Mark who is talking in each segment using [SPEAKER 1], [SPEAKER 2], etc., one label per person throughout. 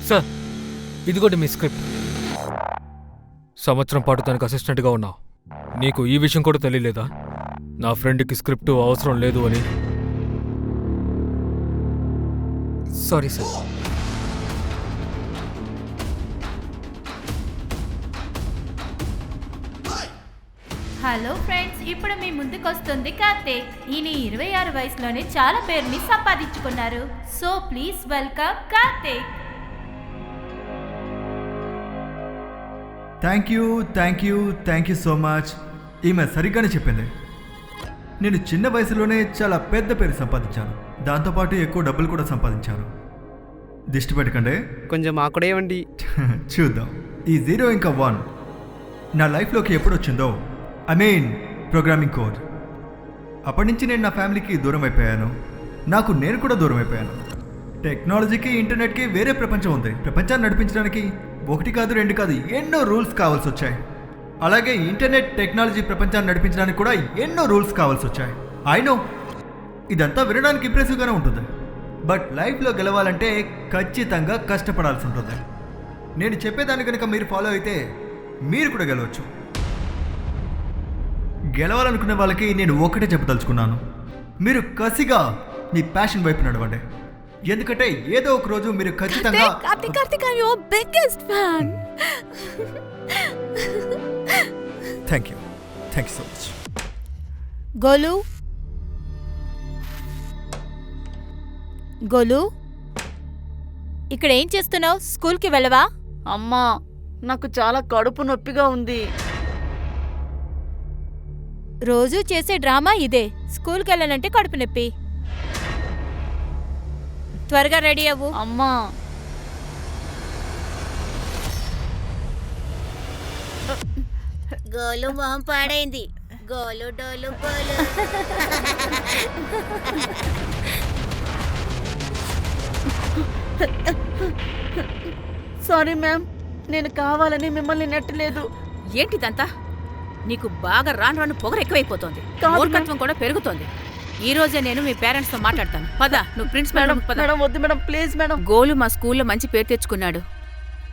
[SPEAKER 1] Sir, ఇదిగోండి మీ script. సంవత్సరం పాటు తనకు అసిస్టెంట్గా ఉన్నావు. నీకు ఈ విషయం కూడా తెలియలేదా? నా ఫ్రెండ్కి స్క్రిప్ట్ అవసరం లేదు అని. Sorry sir.
[SPEAKER 2] హలో ఫ్రెండ్స్, ఇప్పుడు మీ ముందుకు వస్తుంది కార్తీక్. ఈయన 26 వయసులోనే చాలా పేరుని సంపాదించుకున్నారు. So please welcome Karthik.
[SPEAKER 3] Thank you so much. ఈమె సరిగ్గానే చెప్పింది. నేను చిన్న వయసులోనే చాలా పెద్ద పేరు సంపాదించాను. దాంతోపాటు ఎక్కువ డబ్బులు కూడా సంపాదించాను. దిష్టి పెట్టకండి,
[SPEAKER 4] కొంచెం మాకు కూడా ఇవ్వండి.
[SPEAKER 3] చూద్దాం. ఈ 0 ఇంకా 1 నా లైఫ్లోకి ఎప్పుడు వచ్చిందో, ప్రోగ్రామింగ్ కోడ్, అప్పటి నుంచి నేను నా ఫ్యామిలీకి దూరం అయిపోయాను. నేను కూడా దూరం అయిపోయాను. టెక్నాలజీకి, ఇంటర్నెట్కి వేరే ప్రపంచం ఉంది. ప్రపంచాన్ని నడిపించడానికి 1 కాదు 2 కాదు ఎన్నో రూల్స్ కావాల్సి వచ్చాయి. అలాగే ఇంటర్నెట్ టెక్నాలజీ ప్రపంచాన్ని నడిపించడానికి కూడా ఎన్నో రూల్స్ కావాల్సి వచ్చాయి. ఐ నో ఇదంతా వినడానికి ఇంప్రెసివ్గానే ఉంటుంది, బట్ లైఫ్లో గెలవాలంటే ఖచ్చితంగా కష్టపడాల్సి ఉంటుంది. నేను చెప్పేదాన్ని కనుక మీరు ఫాలో అయితే మీరు కూడా గెలవచ్చు. గెలవాలనుకునే వాళ్ళకి నేను ఒకటే చెప్పదలుచుకున్నాను, మీరు కసిగా మీ ప్యాషన్ వైపు నడవండి. ఎందుకంటే ఏదో ఒక రోజు మీరు ఖచ్చితంగా.
[SPEAKER 5] Karthik, I'm your biggest fan.
[SPEAKER 3] Thank you so much.
[SPEAKER 5] Golu, ఇక్కడ ఏం చేస్తున్నావు? స్కూల్కి వెళ్ళవా?
[SPEAKER 6] అమ్మా, నాకు చాలా కడుపు నొప్పిగా ఉంది.
[SPEAKER 5] రోజూ చేసే డ్రామా ఇదే. స్కూల్కి వెళ్ళాలంటే కడుపు నొప్పి. త్వరగా రెడీ అవ్వు.
[SPEAKER 6] అమ్మా,
[SPEAKER 7] గోలు మొహం పాడైంది. గోలు డోలు గోలు.
[SPEAKER 6] సారీ మ్యామ్, నేను కావాలని మిమ్మల్ని నెట్టలేదు.
[SPEAKER 8] ఏంటిదంతా? నీకు బాగా రాను పొగరు ఎక్కువైపోతుంది. మూర్ఖత్వం కూడా పెరుగుతోంది. ఈ రోజే నేను మీ పేరెంట్స్ తో మాట్లాడతాను. పద, నువ్వు ప్రిన్సిపల్ రూమ్ కి పద.
[SPEAKER 6] మేడం వద్దు మేడం, ప్లీజ్ మేడం.
[SPEAKER 8] గోలు మా స్కూల్లో మంచి పేరు తెచ్చుకున్నాడు.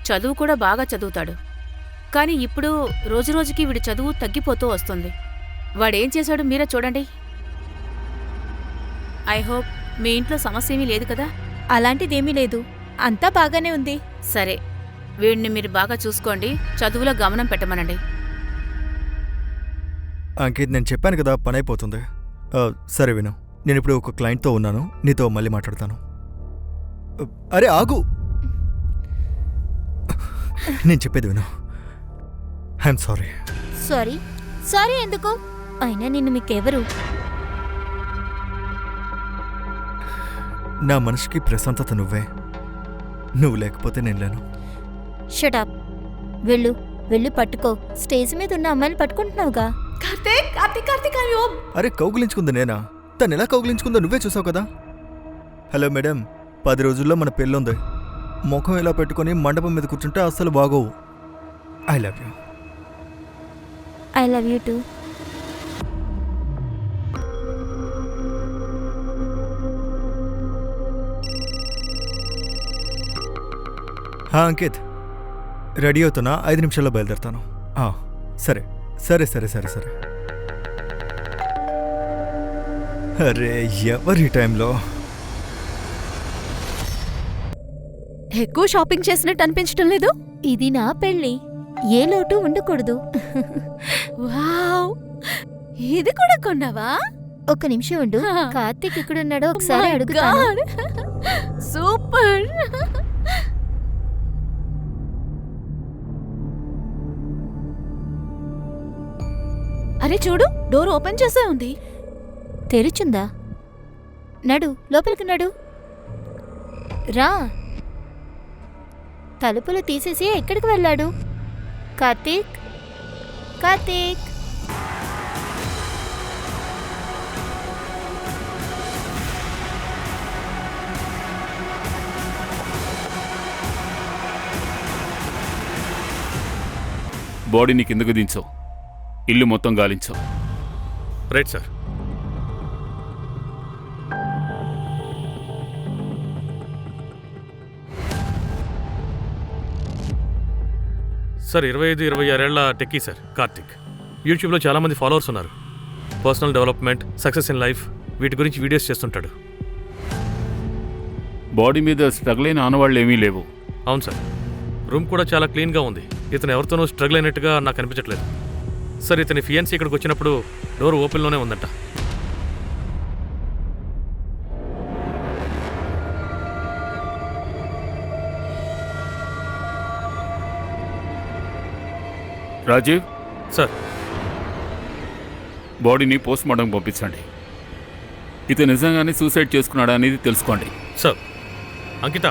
[SPEAKER 8] చదువు కూడా బాగా చదువుతాడు. కానీ ఇప్పుడు రోజురోజుకి వీడి చదువు తగ్గిపోతూ వస్తుంది. వాడేం చేశాడు మీరే చూడండి. ఐ హోప్ మీ ఇంట్లో సమస్య ఏమీ లేదు కదా?
[SPEAKER 5] అలాంటిదేమీ లేదు, అంతా బాగానే ఉంది.
[SPEAKER 8] సరే, వీడిని మీరు బాగా చూసుకోండి. చదువులో గమనం పెట్టమనండి.
[SPEAKER 3] అంకిత్, నేను చెప్పాను కదా పని అయిపోతుంది. సరే విను, నేను ఇప్పుడు ఒక క్లయింట్తో ఉన్నాను, నీతో మళ్ళీ మాట్లాడతాను. అరే ఆగు, నేను చెప్పేది విను. ఐఎమ్
[SPEAKER 5] సారీ ఎందుకు? అయినా నిన్ను మీకెవరు?
[SPEAKER 3] నా మనసుకి ప్రశాంతత నువ్వే. నువ్వు లేకపోతే నేను లేను.
[SPEAKER 5] షటప్. వెళ్ళు పట్టుకో. స్టేజ్ మీద ఉన్న అమ్మాయిని పట్టుకుంటున్నావుగా.
[SPEAKER 6] కార్తీక్,
[SPEAKER 3] అరే కౌగులించుకుంది నేనా? తను ఎలా కౌగులించుకుందో నువ్వే చూసావు కదా. హలో మేడం, 10 రోజుల్లో మన పెళ్ళుంది. ముఖం ఇలా పెట్టుకొని మండపం మీద కూర్చుంటే అస్సలు బాగోవు. I love
[SPEAKER 5] you too.
[SPEAKER 3] Ankit, ready అవుతున్నా, 5 నిమిషాల్లో బయలుదేరుతాను. సరే. అరే ఎవరి టైంలో
[SPEAKER 5] ఎక్కువ షాపింగ్ చేసినట్టు అనిపించడం లేదు? ఇది నా పెళ్ళి, ఏ లోటు ఉండకూడదు. వావ్, ఇది కూడా కొన్నావా? ఒక నిమిషం ఉండు, కార్తీక్ ఎక్కడున్నాడో ఒకసారి అడుగుతాను. సూపర్. అరే చూడు, డోర్ ఓపెన్ చేసే ఉంది. తెరిచుందా? నడు లోపలికి, నడు. రా. తలుపులు తీసేసి ఎక్కడికి వెళ్ళాడు? కార్తీక్.
[SPEAKER 9] బాడీని కిందకు దించు, ఇల్లు మొత్తం గాలించు.
[SPEAKER 10] Right sir. సార్ 25-26 ఏళ్ల టెక్కీ సార్ కార్తిక్. యూట్యూబ్లో చాలామంది ఫాలోవర్స్ ఉన్నారు. Personal development, success in life వీటి గురించి వీడియోస్ చేస్తుంటాడు.
[SPEAKER 9] బాడీ మీద స్ట్రగుల్ అయిన ఆనవాళ్ళు ఏమీ లేవు.
[SPEAKER 10] అవును సార్, రూమ్ కూడా చాలా క్లీన్గా ఉంది. ఇతను ఎవరితోనూ స్ట్రగుల్ అయినట్టుగా నాకు అనిపించట్లేదు. సార్, ఇతని ఫియాన్సీ ఇక్కడికి వచ్చినప్పుడు డోర్ ఓపెన్లోనే ఉందంట.
[SPEAKER 9] రాజీవ్
[SPEAKER 10] సార్,
[SPEAKER 9] బాడీని పోస్ట్ మార్టం పంపించండి. ఇతను నిజంగానే సూసైడ్ చేసుకున్నాడా అనేది తెలుసుకోండి.
[SPEAKER 10] సార్. అంకిత,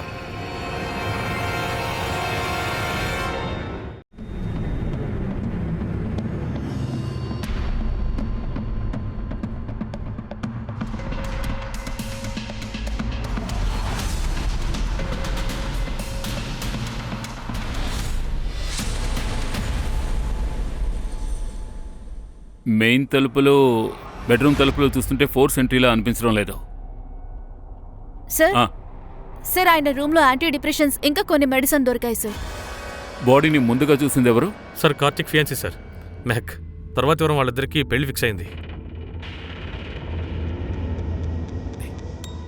[SPEAKER 9] మెయిన్ తలుపులో బెడ్రూమ్ తలుపులో చూస్తుంటే 4 సెంట్రీలా అనిపించడం లేదు.
[SPEAKER 8] సార్
[SPEAKER 9] ఆ,
[SPEAKER 8] సార్ ఆయన రూమ్లో యాంటీ డిప్రెషన్స్ ఇంకా కొన్ని మెడిసిన్ దొరికాయి సార్.
[SPEAKER 9] బాడీని ముందుగా చూసింది ఎవరు?
[SPEAKER 10] Sir Karthik fiancée sir Mehak. తర్వాత ఎవరం వాళ్ళిద్దరికీ పెళ్లి ఫిక్స్ అయింది.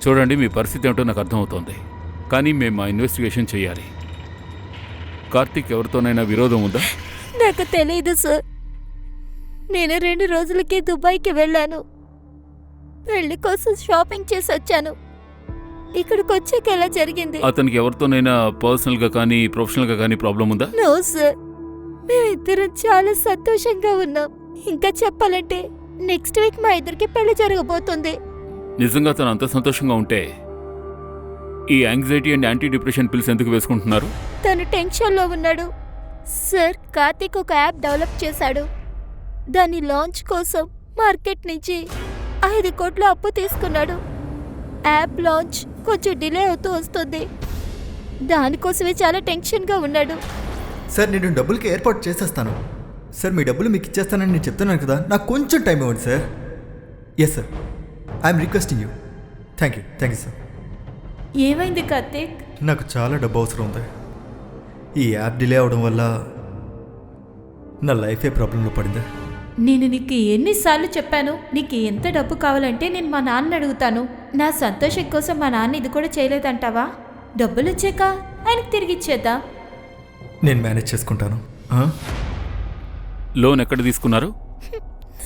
[SPEAKER 9] చూడండి, మీ పరిస్థితి ఏమిటో నాకు అర్థమవుతోంది, కానీ మేము మా ఇన్వెస్టిగేషన్ చేయాలి. కార్తిక్ ఎవరితోనైనా విరోధం ఉందా?
[SPEAKER 5] నాకు తెలియదు సార్. నేను 2 రోజులకి దుబాయ్కి వెళ్ళాను. పెళ్లి కోసం షాపింగ్ చేసి వచ్చాను. ఇక్కడికి వచ్చాక ఎలా జరిగింది?
[SPEAKER 9] అతనికి ఎవరితోనైనా పర్సనల్గా కానీ ప్రొఫెషనల్గా కానీ ప్రాబ్లం ఉందా?
[SPEAKER 5] నో సార్, మేమిద్దరం చాలా సంతోషంగా ఉన్నాం. ఇంకా చెప్పాలంటే నెక్స్ట్ వీక్ మా ఇద్దరికి పెళ్లి జరగబోతుంది.
[SPEAKER 9] నిజంగా తను అంత సంతోషంగా ఉంటే ఈ anxiety and anti depression pills ఎందుకు వేసుకుంటున్నారు?
[SPEAKER 5] తను టెన్షన్లో ఉన్నాడు సార్. కార్తిక్ ఒక యాప్ డెవలప్ చేశాడు. దాని లాంచ్ కోసం మార్కెట్ నుంచి 5 కోట్ల అప్పు తీసుకున్నాడు. యాప్ లాంచ్ కొంచెం డిలే అవుతూ వస్తుంది. దానికోసమే చాలా టెన్షన్గా ఉన్నాడు.
[SPEAKER 3] సార్, నేను డబ్బులకి ఏర్పాటు చేసేస్తాను. సార్, మీ డబ్బులు మీకు ఇచ్చేస్తానని నేను చెప్తున్నాను కదా, నాకు కొంచెం టైం ఇవ్వండి sir. Yes sir, I'm requesting you. Thank you sir.
[SPEAKER 2] ఏమైంది కార్తీక్?
[SPEAKER 3] నాకు చాలా డబ్బు అవసరం ఉంది. ఈ యాప్ డిలే అవడం వల్ల నా లైఫే ప్రాబ్లంలో పడింది.
[SPEAKER 2] నేను నీకు ఎన్నిసార్లు చెప్పాను, నీకు ఎంత డబ్బు కావాలంటే నేను మా నాన్న అడుగుతాను. నా సంతోషం కోసం మా నాన్న ఇది కూడా చేయలేదంటావా? డబ్బులు వచ్చాక ఆయనకు తిరిగి ఇచ్చేద్దాం.
[SPEAKER 3] నేను మేనేజ్ చేసుకుంటాను.
[SPEAKER 9] లోన్ ఎక్కడ తీసుకున్నారు?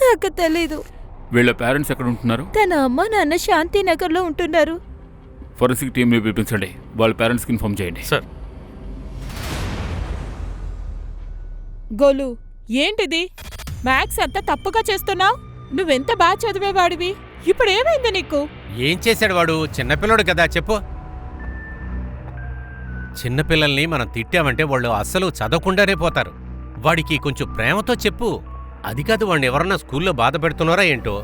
[SPEAKER 5] నాకు తెలీదు.
[SPEAKER 9] వీళ్ళ పేరెంట్స్ ఎక్కడ ఉంటున్నారు?
[SPEAKER 5] తన అమ్మ నాన్న శాంతినగర్లో ఉంటున్నారు.
[SPEAKER 9] ఫోరెన్సిక్ టీమ్ని పిలిపించండి, వాళ్ళ పేరెంట్స్కి ఇన్ఫార్మ్ చేయండి.
[SPEAKER 10] సార్.
[SPEAKER 4] గోలు, ఏంటిది? మ్యాథ్స్ అంతా తప్పుగా చేస్తున్నావు. నువ్వెంత బాగా చదివేవాడివి, ఇప్పుడు ఏమైంది నీకు?
[SPEAKER 11] ఏం చేశాడు వాడు? చిన్నపిల్లడు కదా, చెప్పు. చిన్నపిల్లల్ని మనం తిట్టామంటే వాళ్ళు అస్సలు చదవకుండానే పోతారు. వాడికి కొంచెం ప్రేమతో చెప్పు. అది కాదు, వాడిని ఎవరన్నా స్కూల్లో బాధ పెడుతున్నారా ఏంటో.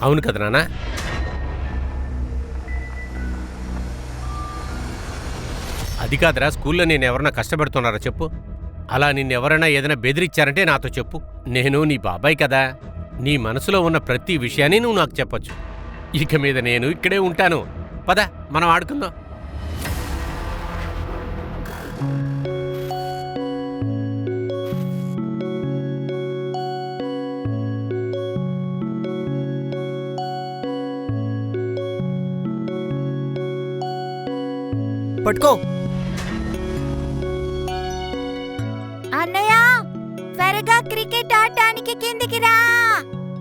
[SPEAKER 11] అవును కదా నాన్న? అది కాదురా, స్కూల్లో నేను ఎవరన్నా కష్టపెడుతున్నారా చెప్పు. అలా నిన్నెవరైనా ఏదైనా బెదిరించారంటే నాతో చెప్పు. నేను నీ బాబాయ్ కదా, నీ మనసులో ఉన్న ప్రతి విషయాన్ని నువ్వు నాకు చెప్పొచ్చు. ఇక మీద నేను ఇక్కడే ఉంటాను. పద, మనం ఆడుకుందాం.
[SPEAKER 3] పట్టుకో.
[SPEAKER 7] అన్నయ్య, త్వరగా క్రికెట్ ఆడటానికి కిందికి రా.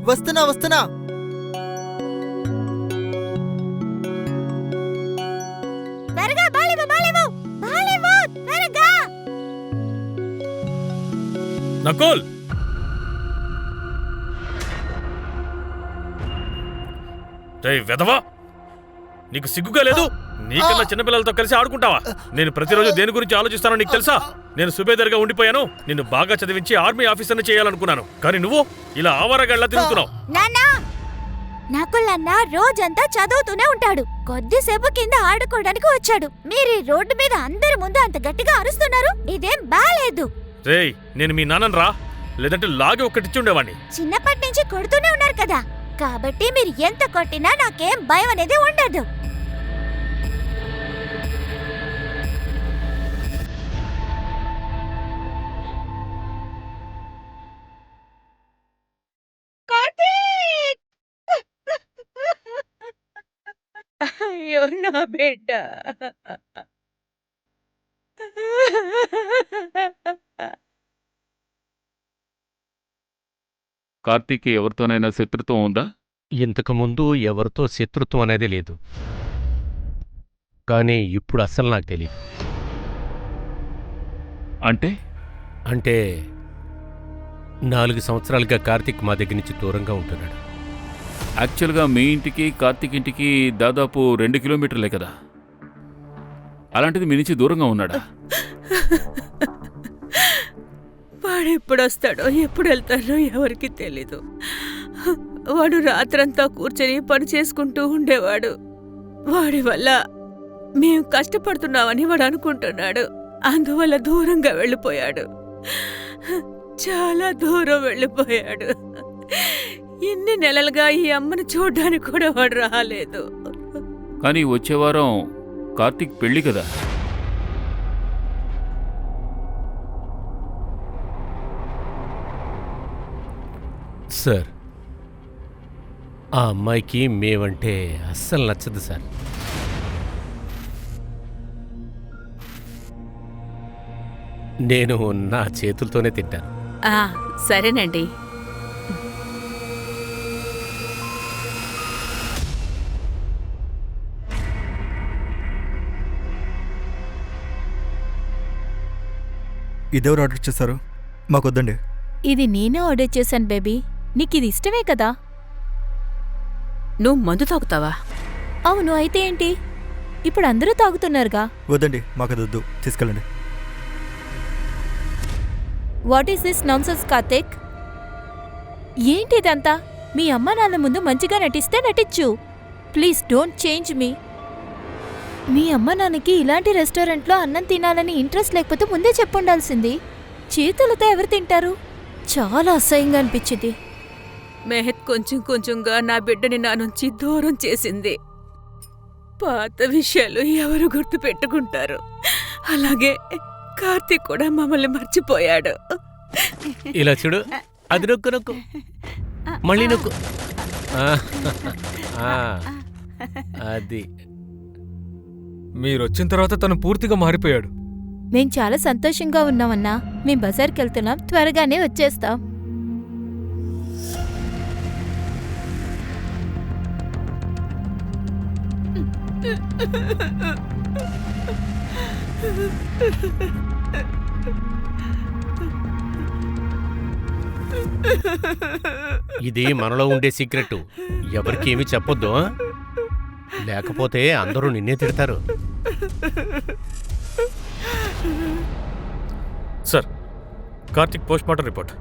[SPEAKER 3] వస్తున్నా.
[SPEAKER 7] త్వరగా బాలివు, త్వరగా.
[SPEAKER 10] నకుల్, రేయ్ వెధవా, నీకు సిగ్గుగా లేదు? నీకన్నా చిన్నపిల్లలతో కలిసి ఆడుకుంటావా? నేను ప్రతిరోజు దేని గురించి ఆలోచిస్తానో నీకు తెలుసా? నేను సుబేదర్గా ఉండిపోయాను. నిన్ను బాగా చదివించి ఆర్మీ ఆఫీసర్ని చేయాలనుకున్నాను, కానీ నువ్వు ఇలా ఆవారగాళ్ళ తిరుగుతున్నావు.
[SPEAKER 7] నకుల్ అన్న రోజంతా చదువుతూనే ఉంటాడు. కొద్దిసేపు కింద ఆడుకోవడానికి వచ్చాడు. మీరు ఈ రోడ్డు మీద అందరి ముందు అంత గట్టిగా అరుస్తున్నారు, ఇదేం బాలేదు.
[SPEAKER 10] రేయ్, నేను మీ నాన్నని రా, లేదంటే లాగి ఒక్కటిచ్చి ఉండేవాడిని.
[SPEAKER 7] చిన్నప్పటి నుంచి కొడుతూనే ఉన్నారు కదా, కాబట్టి మీరు ఎంత కొట్టినా నాకేం భయం అనేది ఉండదు.
[SPEAKER 4] నా బిడ్డ.
[SPEAKER 9] కార్తీక్కి ఎవరితోనైనా శత్రుత్వం ఉందా?
[SPEAKER 11] ఇంతకుముందు ఎవరితో శత్రుత్వం అనేది లేదు, కానీ ఇప్పుడు అస్సలు నాకు తెలియదు.
[SPEAKER 9] అంటే
[SPEAKER 11] అంటే 4 సంవత్సరాలుగా కార్తీక్ మా దగ్గర నుంచి దూరంగా ఉంటున్నాడు.
[SPEAKER 9] యాక్చువల్గా మీ ఇంటికి కార్తీక్ ఇంటికి దాదాపు 2 కిలోమీటర్లే కదా, అలాంటిది మీ నుంచి దూరంగా ఉన్నాడా?
[SPEAKER 8] వాడు ఎప్పుడొస్తాడో ఎప్పుడు వెళ్తాడో ఎవరికి తెలీదు. వాడు రాత్రంతా కూర్చొని పని చేసుకుంటూ ఉండేవాడు. వాడి వల్ల మేం కష్టపడుతున్నామని వాడు అనుకుంటున్నాడు. అందువల్ల దూరంగా వెళ్ళిపోయాడు, చాలా దూరం వెళ్ళిపోయాడు. ఇన్ని నెలలుగా ఈ అమ్మను చూడ్డానికి కూడా వాడు రాలేదు.
[SPEAKER 9] కానీ వచ్చే వారం కార్తీక్ పెళ్ళి కదా.
[SPEAKER 11] సార్, ఆ అమ్మాయికి మేమంటే అస్సలు నచ్చదు సార్. నేను నా చేతులతోనే తింటాను.
[SPEAKER 8] సరేనండి.
[SPEAKER 3] ఇదెవరు ఆర్డర్ చేశారు? మాకొద్దండి.
[SPEAKER 2] ఇది నేనే ఆర్డర్ చేశాను బేబీ. నీకిది ఇష్టమే కదా?
[SPEAKER 8] నువ్వు మందు తాగుతావా?
[SPEAKER 2] అవును, అయితే ఏంటి? ఇప్పుడు అందరూ తాగుతున్నారుగా.
[SPEAKER 3] వద్దండి, మాకదొద్దు, తీసుకెళ్ళండి.
[SPEAKER 2] What is this nonsense Karthik? ఏంటిదంతా? మీ అమ్మ నాన్న ముందు మంచిగా నటిస్తే నటించు. ప్లీజ్ డోంట్ చేంజ్ మీ. మీ అమ్మ నాన్నకి ఇలాంటి రెస్టారెంట్లో అన్నం తినాలని ఇంట్రెస్ట్ లేకపోతే ముందే చెప్పుండాల్సింది. చేతులతో ఎవరు తింటారు? చాలా అసహ్యంగా అనిపించింది.
[SPEAKER 8] మెహత్ కొంచెం కొంచెంగా నా బిడ్డని నా నుంచి దూరం చేసింది. పాత విషయాలు ఎవరు గుర్తు పెట్టుకుంటారు? అలాగే కార్తీక్ కూడా మమ్మల్ని మర్చిపోయాడు.
[SPEAKER 11] ఇలా చూడు, అది నొక్కు నొక్కు, మళ్ళీ నొక్కు. అది
[SPEAKER 1] మీరొచ్చిన తర్వాత తను పూర్తిగా మారిపోయాడు.
[SPEAKER 2] మేం చాలా సంతోషంగా ఉన్నామన్నా. మేం బజార్కి వెళ్తున్నాం, త్వరగానే వచ్చేస్తాం.
[SPEAKER 11] ఇది మనలో ఉండే సీక్రెట్, ఎవరికి ఏమీ చెప్పొద్దు. లేకపోతే అందరూ నిన్నే తిడతారు.
[SPEAKER 10] Sir, Karthik postmortem report.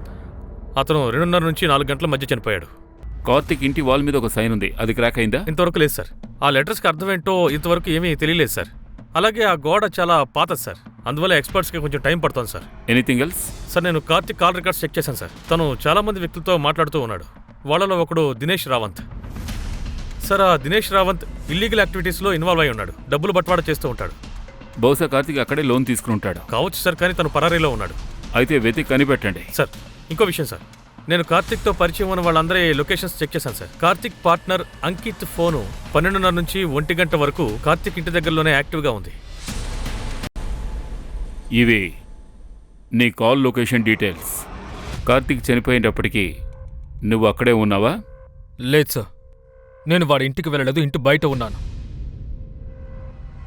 [SPEAKER 10] అతను 2:30 నుంచి 4 గంటల మధ్య చనిపోయాడు.
[SPEAKER 9] కార్తీక్ ఇంటి వాల్ మీద ఒక సైన్ ఉంది, అది క్రాక్ అయిందా?
[SPEAKER 10] ఇంతవరకు లేదు సార్. ఆ లెటర్స్కి అర్థం ఏంటో ఇంతవరకు ఏమీ తెలియలేదు సార్. అలాగే ఆ గోడ చాలా పాతది సార్, అందువల్ల ఎక్స్పర్ట్స్కి కొంచెం టైం పడుతుంది సార్.
[SPEAKER 9] Anything else?
[SPEAKER 10] సార్, నేను కార్తీక్ కాల్ రికార్డ్స్ చెక్ చేశాను సార్. తను చాలా మంది వ్యక్తులతో మాట్లాడుతూ ఉన్నాడు. వాళ్ళలో ఒకడు దినేష్ రావంత్. సార్, ఆ దినేష్ రావంత్ ఇల్లీగల్ యాక్టివిటీస్లో ఇన్వాల్వ్ అయి ఉన్నాడు. డబ్బులు బట్వాడా చేస్తూ ఉంటాడు.
[SPEAKER 9] బహుశా కార్తీక్ అక్కడే లోన్ తీసుకుని ఉంటాడు.
[SPEAKER 10] కావచ్చు సార్, కానీ తను పరారీలో ఉన్నాడు.
[SPEAKER 9] అయితే వెతికి కనిపెట్టండి.
[SPEAKER 10] సార్, ఇంకో విషయం సార్, నేను కార్తీక్తో పరిచయం ఉన్న వాళ్ళందరి లొకేషన్స్ చెక్ చేశాను sir. Karthik partner Ankit phone 12:30 నుంచి 1 గంట వరకు కార్తీక్ ఇంటి దగ్గరలోనే యాక్టివ్గా ఉంది.
[SPEAKER 9] ఇవి నీ కాల్ లొకేషన్ డీటెయిల్స్. కార్తీక్ చనిపోయేటప్పటికీ నువ్వు అక్కడే ఉన్నావా?
[SPEAKER 1] లేదు సార్, నేను వాడి ఇంటికి వెళ్ళలేదు, ఇంటి బయట ఉన్నాను.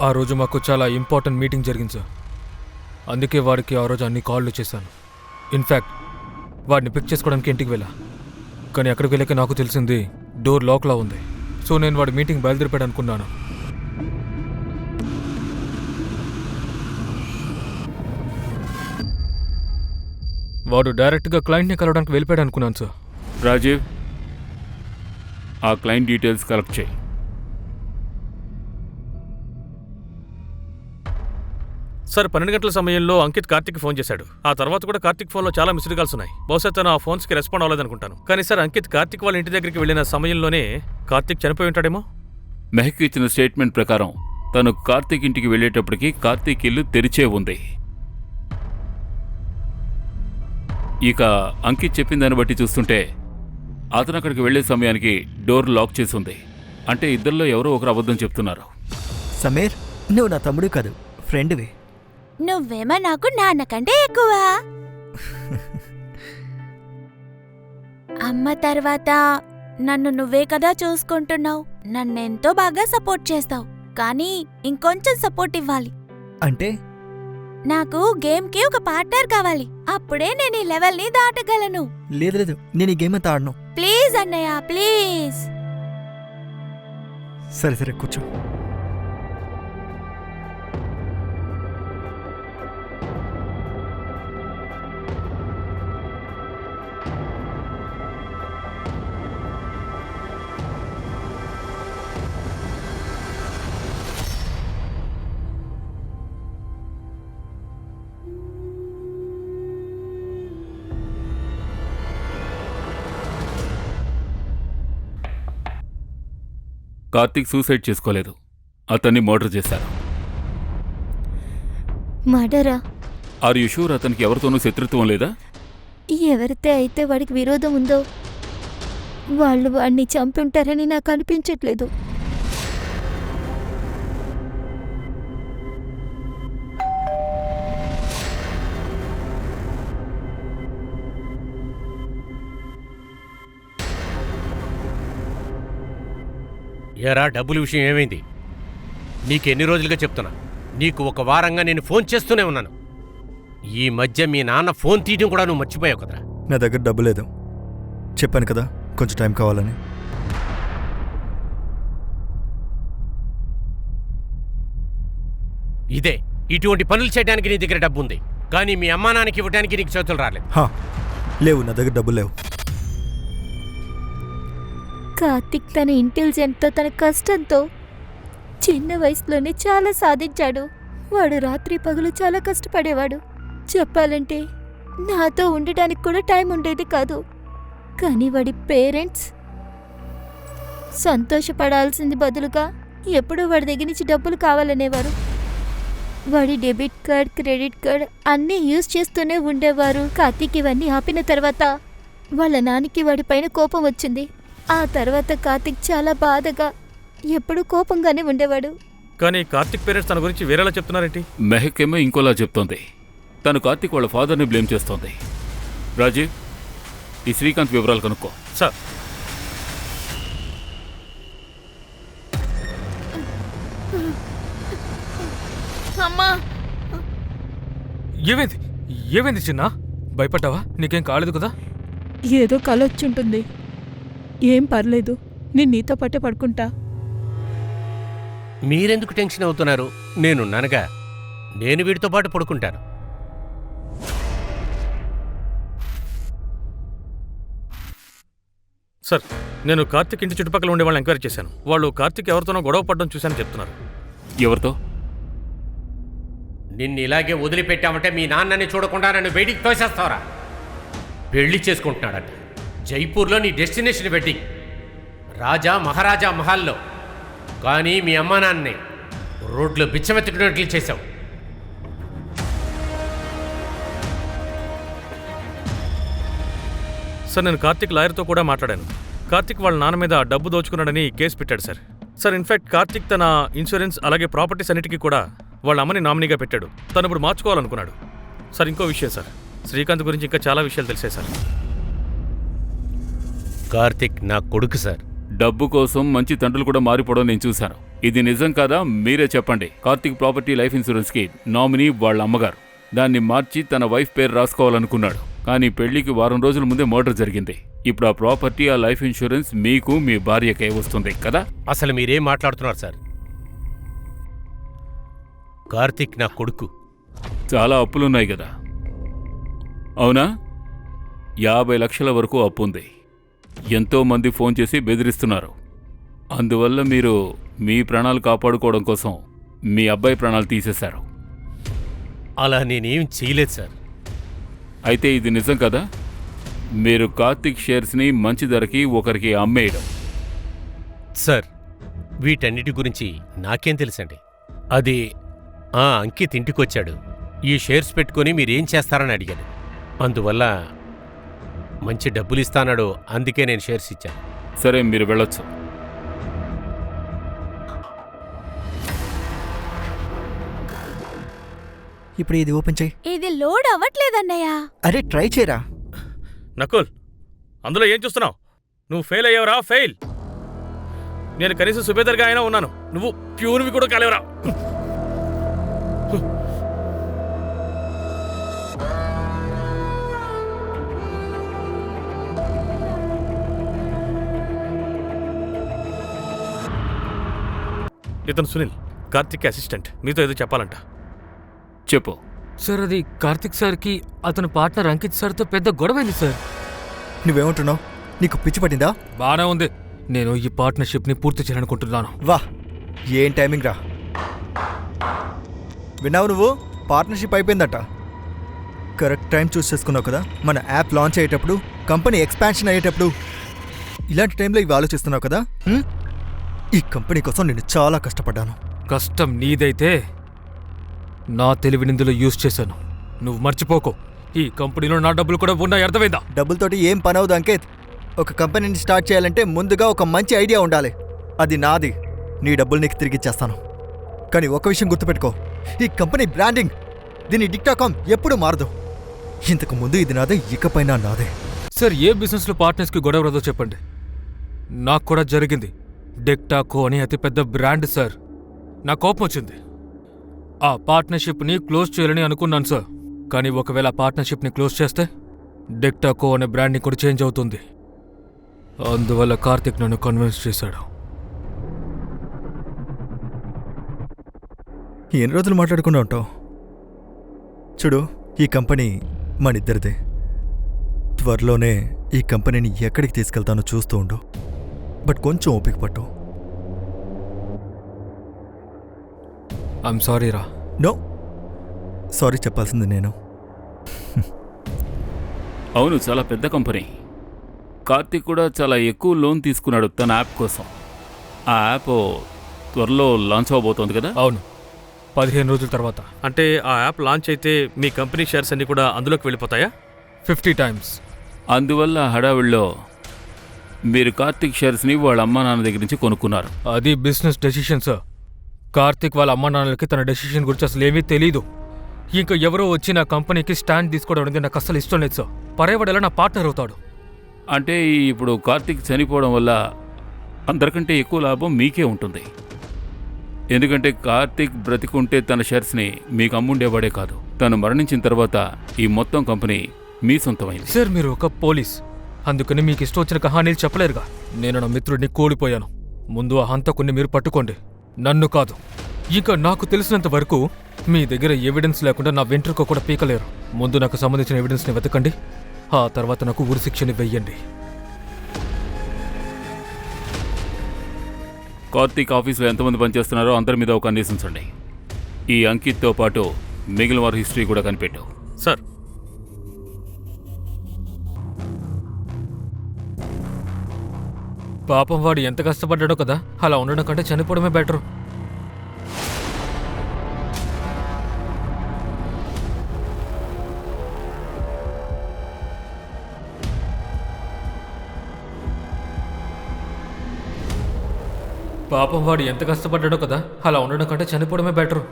[SPEAKER 1] ఆ రోజు మాకు చాలా ఇంపార్టెంట్ మీటింగ్ జరిగింది సార్. అందుకే వాడికి ఆ రోజు అన్ని కాళ్ళు చేశాను. ఇన్ఫ్యాక్ట్ వాడిని పిక్ చేసుకోవడానికి ఇంటికి వెళ్ళా. కానీ అక్కడికి వెళ్ళాక నాకు తెలిసింది డోర్ లాక్లా ఉంది. సో నేను వాడి మీటింగ్ బయలుదేరిపోయాడు అనుకున్నాను. వాడు డైరెక్ట్గా క్లయింట్ని కలవడానికి వెళ్ళిపోయాడు అనుకున్నాను సార్.
[SPEAKER 9] రాజీవ్, ఆ క్లయింట్ డీటెయిల్స్ కలెక్ట్ చేయి.
[SPEAKER 10] సార్, 12 గంటల సమయంలో అంకిత్ కార్తీక్ ఫోన్ చేశాడు. ఆ తర్వాత కూడా కార్తీక్ ఫోన్లో చాలా మిస్డ్ కాల్స్ ఉన్నాయి. బహుశా తను ఆ ఫోన్స్కి రెస్పాండ్ అవ్వలేదనుకుంటాను. కానీ సార్, అంకిత్ కార్తీక్ వాళ్ళ ఇంటి దగ్గరికి వెళ్ళిన సమయంలోనే కార్తీక్ చనిపోయి ఉంటాడేమో.
[SPEAKER 9] మెహక్ ఇచ్చిన స్టేట్మెంట్ ప్రకారం తను కార్తీక్ ఇంటికి వెళ్ళేటప్పటికి కార్తీక్ ఇల్లు తెరిచే ఉంది. ఇక అంకిత్ చెప్పిన దాన్ని బట్టి చూస్తుంటే అతను అక్కడికి వెళ్లే సమయానికి డోర్ లాక్ చేసి ఉంది. అంటే ఇద్దరిలో ఎవరో ఒకరు అబద్ధం చెప్తున్నారు.
[SPEAKER 3] సమీర్, నువ్వు నా తమ్ముడు కాదు, ఫ్రెండ్వి.
[SPEAKER 7] నువ్వేమో నాకు నాన్నకంటే ఎక్కువ. అమ్మ తర్వాత నన్ను నువ్వే కదా చూసుకుంటున్నావు. నన్నెంతో బాగా సపోర్ట్ చేస్తావు, కానీ ఇంకొంచెం సపోర్ట్ ఇవ్వాలి.
[SPEAKER 3] అంటే
[SPEAKER 7] నాకు గేమ్కి ఒక పార్ట్నర్ కావాలి. అప్పుడే నేను ఈ లెవెల్ని దాటగలను.
[SPEAKER 3] లేదు లేదు, నేను ఈ గేమ్ అంతా ఆడను.
[SPEAKER 7] ప్లీజ్ అన్నయ్య, ప్లీజ్.
[SPEAKER 3] సరే సరే, కూర్చో.
[SPEAKER 9] కార్తీక్ సూసైడ్ చేసుకోలేదు, అతన్ని మర్డర్ చేశారు.
[SPEAKER 5] మర్డరా?
[SPEAKER 9] ఆర్ యు షూర్ అతనికి ఎవరితోనూ శత్రుత్వం లేదా?
[SPEAKER 5] ఎవరితే అయితే వాడికి విరోధం ఉందో వాళ్ళు వాడిని చంపుంటారని నాకు అనిపించట్లేదు.
[SPEAKER 11] ఏరా, డబ్బుల విషయం ఏమైంది? నీకెన్ని రోజులుగా చెప్తున్నా, నీకు ఒక వారంగా నేను ఫోన్ చేస్తూనే ఉన్నాను. ఈ మధ్య మీ నాన్న ఫోన్ తీయడం కూడా నువ్వు మర్చిపోయావు కదరా.
[SPEAKER 3] నా దగ్గర డబ్బు లేదు, చెప్పాను కదా కొంచెం టైం కావాలని.
[SPEAKER 11] ఇదే, ఇటువంటి పనులు చేయడానికి నీ దగ్గర డబ్బు ఉంది, కానీ మీ అమ్మా నాన్నకి ఇవ్వడానికి నీకు చేతులు రాలేదు.
[SPEAKER 3] లేవు, నా దగ్గర డబ్బు లేవు.
[SPEAKER 5] కార్తిక్ తన ఇంటెలిజెంట్తో, తన కష్టంతో చిన్న వయసులోనే చాలా సాధించాడు. వాడు రాత్రి పగలు చాలా కష్టపడేవాడు. చెప్పాలంటే నాతో ఉండటానికి కూడా టైం ఉండేది కాదు. కానీ వాడి పేరెంట్స్ సంతోషపడాల్సింది బదులుగా ఎప్పుడూ వాడి దగ్గర నుంచి డబ్బులు కావాలనేవారు. వాడి డెబిట్ కార్డ్, క్రెడిట్ కార్డ్ అన్నీ యూజ్ చేస్తూనే ఉండేవారు. కార్తీక్ ఇవన్నీ ఆపిన తర్వాత వాళ్ళ నాన్నకి వాడిపైన కోపం వచ్చింది. ఆ తర్వాత కార్తీక్ చాలా బాధగా, ఎప్పుడూ కోపంగానే ఉండేవాడు.
[SPEAKER 10] కానీ కార్తీక్ పేరెంట్స్ తన గురించి వేరేలా చెప్తున్నారేంటి?
[SPEAKER 9] మెహక్ ఏమో ఇంకోలా చెప్తోంది. తను కార్తీక్ వాళ్ళ ఫాదర్ని బ్లేమ్ చేస్తోంది. రాజీవ్, ఈ శ్రీకాంత్ వివరాలు కనుక్కో.
[SPEAKER 10] సార్.
[SPEAKER 1] అమ్మా, ఏమైంది? ఏమైంది చిన్న? భయపడ్డావా? నీకేం కాలేదు కదా?
[SPEAKER 4] ఏదో కలొచ్చుంటుంది. ఏం పర్లేదు, నేను నీతో పాటే పడుకుంటా.
[SPEAKER 11] మీరెందుకు టెన్షన్ అవుతున్నారు? నేనున్నానుగా, నేను వీడితో పాటు పడుకుంటాను.
[SPEAKER 10] సార్, నేను కార్తీక్ ఇంటి చుట్టుపక్కల ఉండే వాళ్ళని ఎంక్వైరీ చేశాను. వాళ్ళు కార్తీక్ ఎవరితోనో గొడవ పడడం చూశానని చెప్తున్నారు.
[SPEAKER 9] ఎవరితో?
[SPEAKER 11] నిన్ను ఇలాగే వదిలిపెట్టామంటే మీ నాన్నని చూడకుండా నన్ను బయటికి తోసేస్తావరా? పెళ్లి చేసుకుంటున్నాడట జైపూర్లో, నీ డెస్టినేషన్ వెడ్డింగ్, రాజా మహారాజా మహల్లో. కానీ మీ అమ్మా నాన్నే రోడ్లో బిచ్చమెత్తుకున్నట్లు చేశావు.
[SPEAKER 10] సార్, నేను కార్తీక్ లాయర్తో కూడా మాట్లాడాను. కార్తీక్ వాళ్ళ నాన్న మీద డబ్బు దోచుకున్నాడని కేసు పెట్టాడు సార్. సార్, ఇన్ఫాక్ట్ కార్తీక్ తన ఇన్సూరెన్స్ అలాగే ప్రాపర్టీస్ అన్నిటికీ కూడా వాళ్ళ అమ్మని నామినీగా పెట్టాడు. తను ఇప్పుడు మార్చుకోవాలనుకున్నాడు. సార్, ఇంకో విషయం సార్, శ్రీకాంత్ గురించి ఇంకా చాలా విషయాలు తెలిసాయి సార్.
[SPEAKER 11] కార్తీక్ నా కొడుకు సార్.
[SPEAKER 9] డబ్బు కోసం మంచి తండ్రులు కూడా మారిపోవడం నేను చూశాను. ఇది నిజం కాదా? మీరే చెప్పండి. కార్తీక్ ప్రాపర్టీ లైఫ్ ఇన్సూరెన్స్కి నామినీ వాళ్ళ అమ్మగారు. దాన్ని మార్చి తన వైఫ్ పేరు రాసుకోవాలనుకున్నాడు. కానీ పెళ్లికి వారం రోజుల ముందే మర్డర్ జరిగింది. ఇప్పుడు ఆ ప్రాపర్టీ, ఆ లైఫ్ ఇన్సూరెన్స్ మీకు, మీ భార్యకే వస్తుంది కదా?
[SPEAKER 11] అసలు మీరేం మాట్లాడుతున్నారు సార్? కార్తీక్ నా కొడుకు.
[SPEAKER 9] చాలా అప్పులున్నాయి కదా? అవునా? 50 లక్షల వరకు అప్పుంది. ఎంతోమంది ఫోన్ చేసి బెదిరిస్తున్నారు. అందువల్ల మీరు మీ ప్రాణాలు కాపాడుకోవడం కోసం మీ అబ్బాయి ప్రాణాలు తీసేశారు.
[SPEAKER 11] అలా నేనేం చేయలేదు సార్.
[SPEAKER 9] అయితే ఇది నిజం కదా? మీరు కార్తీక్ షేర్స్ని మంచి ధరకి ఒకరికి అమ్మేయడం.
[SPEAKER 11] సార్, వీటన్నిటి గురించి నాకేం తెలుసండి. అది అంకిత్ ఇంటికొచ్చాడు. ఈ షేర్స్ పెట్టుకొని మీరేం చేస్తారని అడిగాడు. అందువల్ల మంచి డబ్బులు ఇస్తానాడు, అందుకే నేను షేర్స్ ఇచ్చాను.
[SPEAKER 9] సరే, మీరు వెళ్ళొచ్చు.
[SPEAKER 3] ఇప్పుడు ఇది ఓపెన్ చేయి.
[SPEAKER 7] ఇది లోడ్ అవ్వట్లేదన్నయ్య.
[SPEAKER 3] అరే ట్రై చేయరా.
[SPEAKER 10] నకుల్, అందులో ఏం చూస్తున్నావు? నువ్వు ఫెయిల్ అయ్యావురా, ఫెయిల్. నేను కనీసం సుబేదర్గా అయినా ఉన్నాను, నువ్వు ప్యూర్వి కూడా కాలేవరా. ఇతను సునీల్, కార్తిక్ అసిస్టెంట్. మీతో ఏదో చెప్పాలంట.
[SPEAKER 9] చెప్పు.
[SPEAKER 1] సార్ అది కార్తిక్ సార్కి అతని పార్ట్నర్ అంకిత్ సార్తో పెద్ద గొడవైంది సార్.
[SPEAKER 3] నువ్వేమంటున్నావు? నీకు పిచ్చి పట్టిందా?
[SPEAKER 1] బానే ఉంది. నేను ఈ పార్ట్నర్షిప్ని పూర్తి చేయాలనుకుంటున్నాను.
[SPEAKER 3] వా, ఏం టైమింగ్ రా. విన్నావు నువ్వు? పార్ట్నర్షిప్ అయిపోయిందట. కరెక్ట్ టైం చూస్ చేసుకున్నావు కదా. మన యాప్ లాంచ్ అయ్యేటప్పుడు, కంపెనీ ఎక్స్పాన్షన్ అయ్యేటప్పుడు, ఇలాంటి టైంలో ఇవి ఆలోచిస్తున్నావు కదా. ఈ కంపెనీ కోసం నేను చాలా కష్టపడ్డాను.
[SPEAKER 1] కష్టం నీదైతే నా తెలివినిందులో యూజ్ చేశాను. నువ్వు మర్చిపోకు, ఈ కంపెనీలో నా డబ్బులు కూడా ఉన్నాయి, అర్థమైందా?
[SPEAKER 3] డబ్బులతోటి ఏం పని అవుదు అంకిత్. ఒక కంపెనీని స్టార్ట్ చేయాలంటే ముందుగా ఒక మంచి ఐడియా ఉండాలి. అది నాది. నీ డబ్బులు నీకు తిరిగిచ్చేస్తాను. కానీ ఒక విషయం గుర్తుపెట్టుకో, ఈ కంపెనీ బ్రాండింగ్, దీని డిక్టాకామ్ ఎప్పుడూ మారదు. ఇంతకు ముందు ఇది నాదే, ఇకపైనా నాదే.
[SPEAKER 1] సార్, ఏ బిజినెస్లో పార్ట్నర్స్కి గొడవ రాదో చెప్పండి. నాకు కూడా జరిగింది. డెక్టాకో అని అతిపెద్ద బ్రాండ్ సార్. నా కోపం వచ్చింది. ఆ పార్ట్నర్షిప్ని క్లోజ్ చేయాలని అనుకున్నాను సార్. కానీ ఒకవేళ ఆ పార్ట్నర్షిప్ని క్లోజ్ చేస్తే డెక్టాకో అనే బ్రాండ్ని కూడా చేంజ్ అవుతుంది. అందువల్ల కార్తిక్ నన్ను కన్విన్స్ చేశాడు.
[SPEAKER 3] ఎన్ని రోజులు మాట్లాడకుండా ఉంటావు? చూడు, ఈ కంపెనీ మనిద్దరిదే. త్వరలోనే ఈ కంపెనీని ఎక్కడికి తీసుకెళ్తానో చూస్తూ ఉండు. బట్ కొంచెం ఓపిక పట్టు.
[SPEAKER 1] ఐఎమ్ సారీ రా.
[SPEAKER 3] నో, సారీ చెప్పాల్సింది నేను.
[SPEAKER 9] అవును, చాలా పెద్ద కంపెనీ. కార్తిక్ కూడా చాలా ఎక్కువ లోన్ తీసుకున్నాడు తన యాప్ కోసం. ఆ యాప్ త్వరలో లాంచ్ అవబోతోంది కదా?
[SPEAKER 1] అవును, 15 రోజుల తర్వాత.
[SPEAKER 10] అంటే ఆ యాప్ లాంచ్ అయితే మీ కంపెనీ షేర్స్ అన్ని కూడా అందులోకి వెళ్ళిపోతాయా?
[SPEAKER 1] 50 times.
[SPEAKER 9] అందువల్ల హడావిడిలో మీరు కార్తిక్ షేర్స్ని వాళ్ళ అమ్మా నాన్న దగ్గర నుంచి కొనుక్కున్నారు.
[SPEAKER 1] అది బిజినెస్ డెసిషన్ సార్. కార్తిక్ వాళ్ళ అమ్మా నాన్నలకి తన డెసిషన్ గురించి అసలు ఏమీ తెలీదు. ఇంకా ఎవరో వచ్చి నా కంపెనీకి స్టాండ్ తీసుకోవడం అనేది నాకు అసలు ఇష్టం లేదు సార్. పరేవాడేలా నా పార్ట్నర్ అవుతాడు.
[SPEAKER 9] అంటే ఇప్పుడు కార్తిక్ చనిపోవడం వల్ల అందరికంటే ఎక్కువ లాభం మీకే ఉంటుంది. ఎందుకంటే కార్తిక్ బ్రతికుంటే తన షేర్స్ని మీకు అమ్ముండేవాడే కాదు, తను మరణించిన తర్వాత ఈ మొత్తం కంపెనీ మీ సొంతమైంది.
[SPEAKER 1] సార్, మీరు ఒక పోలీస్, అందుకని మీకు ఇష్టం వచ్చిన కహానీలు చెప్పలేరుగా. నేను నా మిత్రుడిని కోల్పోయాను. ముందు ఆ హంతకుని మీరు పట్టుకోండి, నన్ను కాదు. ఇక నాకు తెలిసినంత వరకు మీ దగ్గర ఎవిడెన్స్ లేకుండా నా వెంట్రుక కూడా పీకలేరు. ముందు నాకు సంబంధించిన ఎవిడెన్స్ని వెతకండి, ఆ తర్వాత నాకు ఉరిశిక్షని వెయ్యండి.
[SPEAKER 9] కార్తిక్ ఆఫీస్లో ఎంతమంది పనిచేస్తున్నారో అందరి మీద ఒక కన్నేసించండి. ఈ అంకిత్తో పాటు మిగిలిన వారి హిస్టరీ కూడా కనిపెట్టావు.
[SPEAKER 10] సార్,
[SPEAKER 1] పాపం వాడు ఎంత కష్టపడ్డాడో కదా. అలా ఉండడం కంటే చనిపోవడమే బెటరు. పాపం వాడు ఎంత కష్టపడ్డాడో కదా. అలా ఉండడం కంటే చనిపోవడమే బెటరు.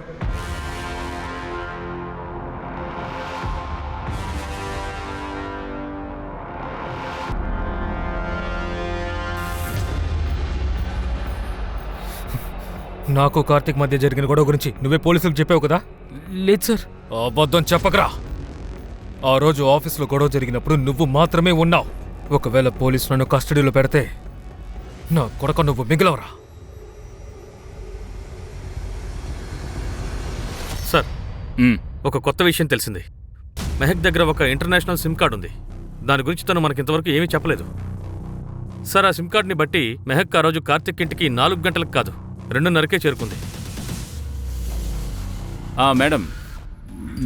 [SPEAKER 1] నాకు కార్తిక్ మధ్య జరిగిన గొడవ గురించి నువ్వే పోలీసులకు చెప్పావు కదా? లేదు సార్. అబద్ధం చెప్పకరా. ఆ రోజు ఆఫీస్లో గొడవ జరిగినప్పుడు నువ్వు మాత్రమే ఉన్నావు. ఒకవేళ పోలీసు నన్ను కస్టడీలో పెడితే నా కొడక నువ్వు మిగిలవరా.
[SPEAKER 10] సార్, ఒక కొత్త విషయం తెలిసింది. మెహక్ దగ్గర ఒక ఇంటర్నేషనల్ సిమ్ కార్డు ఉంది. దాని గురించి తను మనకి ఇంతవరకు ఏమీ చెప్పలేదు. సార్, ఆ సిమ్ కార్డుని బట్టి మెహక్ ఆ రోజు కార్తిక్ ఇంటికి 4 గంటలకు కాదు 2:30కే చేరుకుంది.
[SPEAKER 9] మేడం,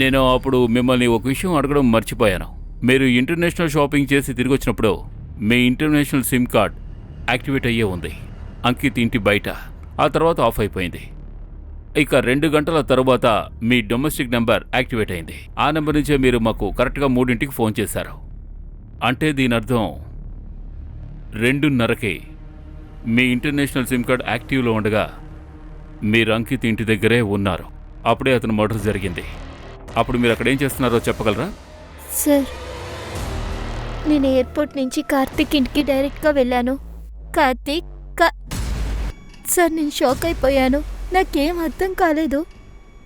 [SPEAKER 9] నేను అప్పుడు మిమ్మల్ని ఒక విషయం అడగడం మర్చిపోయాను. మీరు ఇంటర్నేషనల్ షాపింగ్ చేసి తిరిగి వచ్చినప్పుడు మీ ఇంటర్నేషనల్ సిమ్ కార్డ్ యాక్టివేట్ అయ్యే ఉంది అంకిత్ ఇంటి బయట. ఆ తర్వాత ఆఫ్ అయిపోయింది. ఇక 2 గంటల తరువాత మీ డొమెస్టిక్ నెంబర్ యాక్టివేట్ అయింది. ఆ నెంబర్ నుంచే మీరు మాకు కరెక్ట్గా 3ంటికి ఫోన్ చేశారు. అంటే దీని అర్థం 2:30కి మీ ఇంటర్నేషనల్ సిమ్ కార్డ్ యాక్టివ్లో ఉండగా మీరు అంకిత్ ఇంటి దగ్గరే ఉన్నారు. అప్పుడే అతను మర్డర్ జరిగింది. అప్పుడు మీరు అక్కడ ఏం చేస్తున్నారో చెప్పగలరా?
[SPEAKER 5] సార్, నేను ఎయిర్పోర్ట్ నుంచి కార్తీక్ ఇంటికి డైరెక్ట్గా వెళ్ళాను. కార్తీక్ సార్, నేను షాక్ అయిపోయాను. నాకేం అర్థం కాలేదు.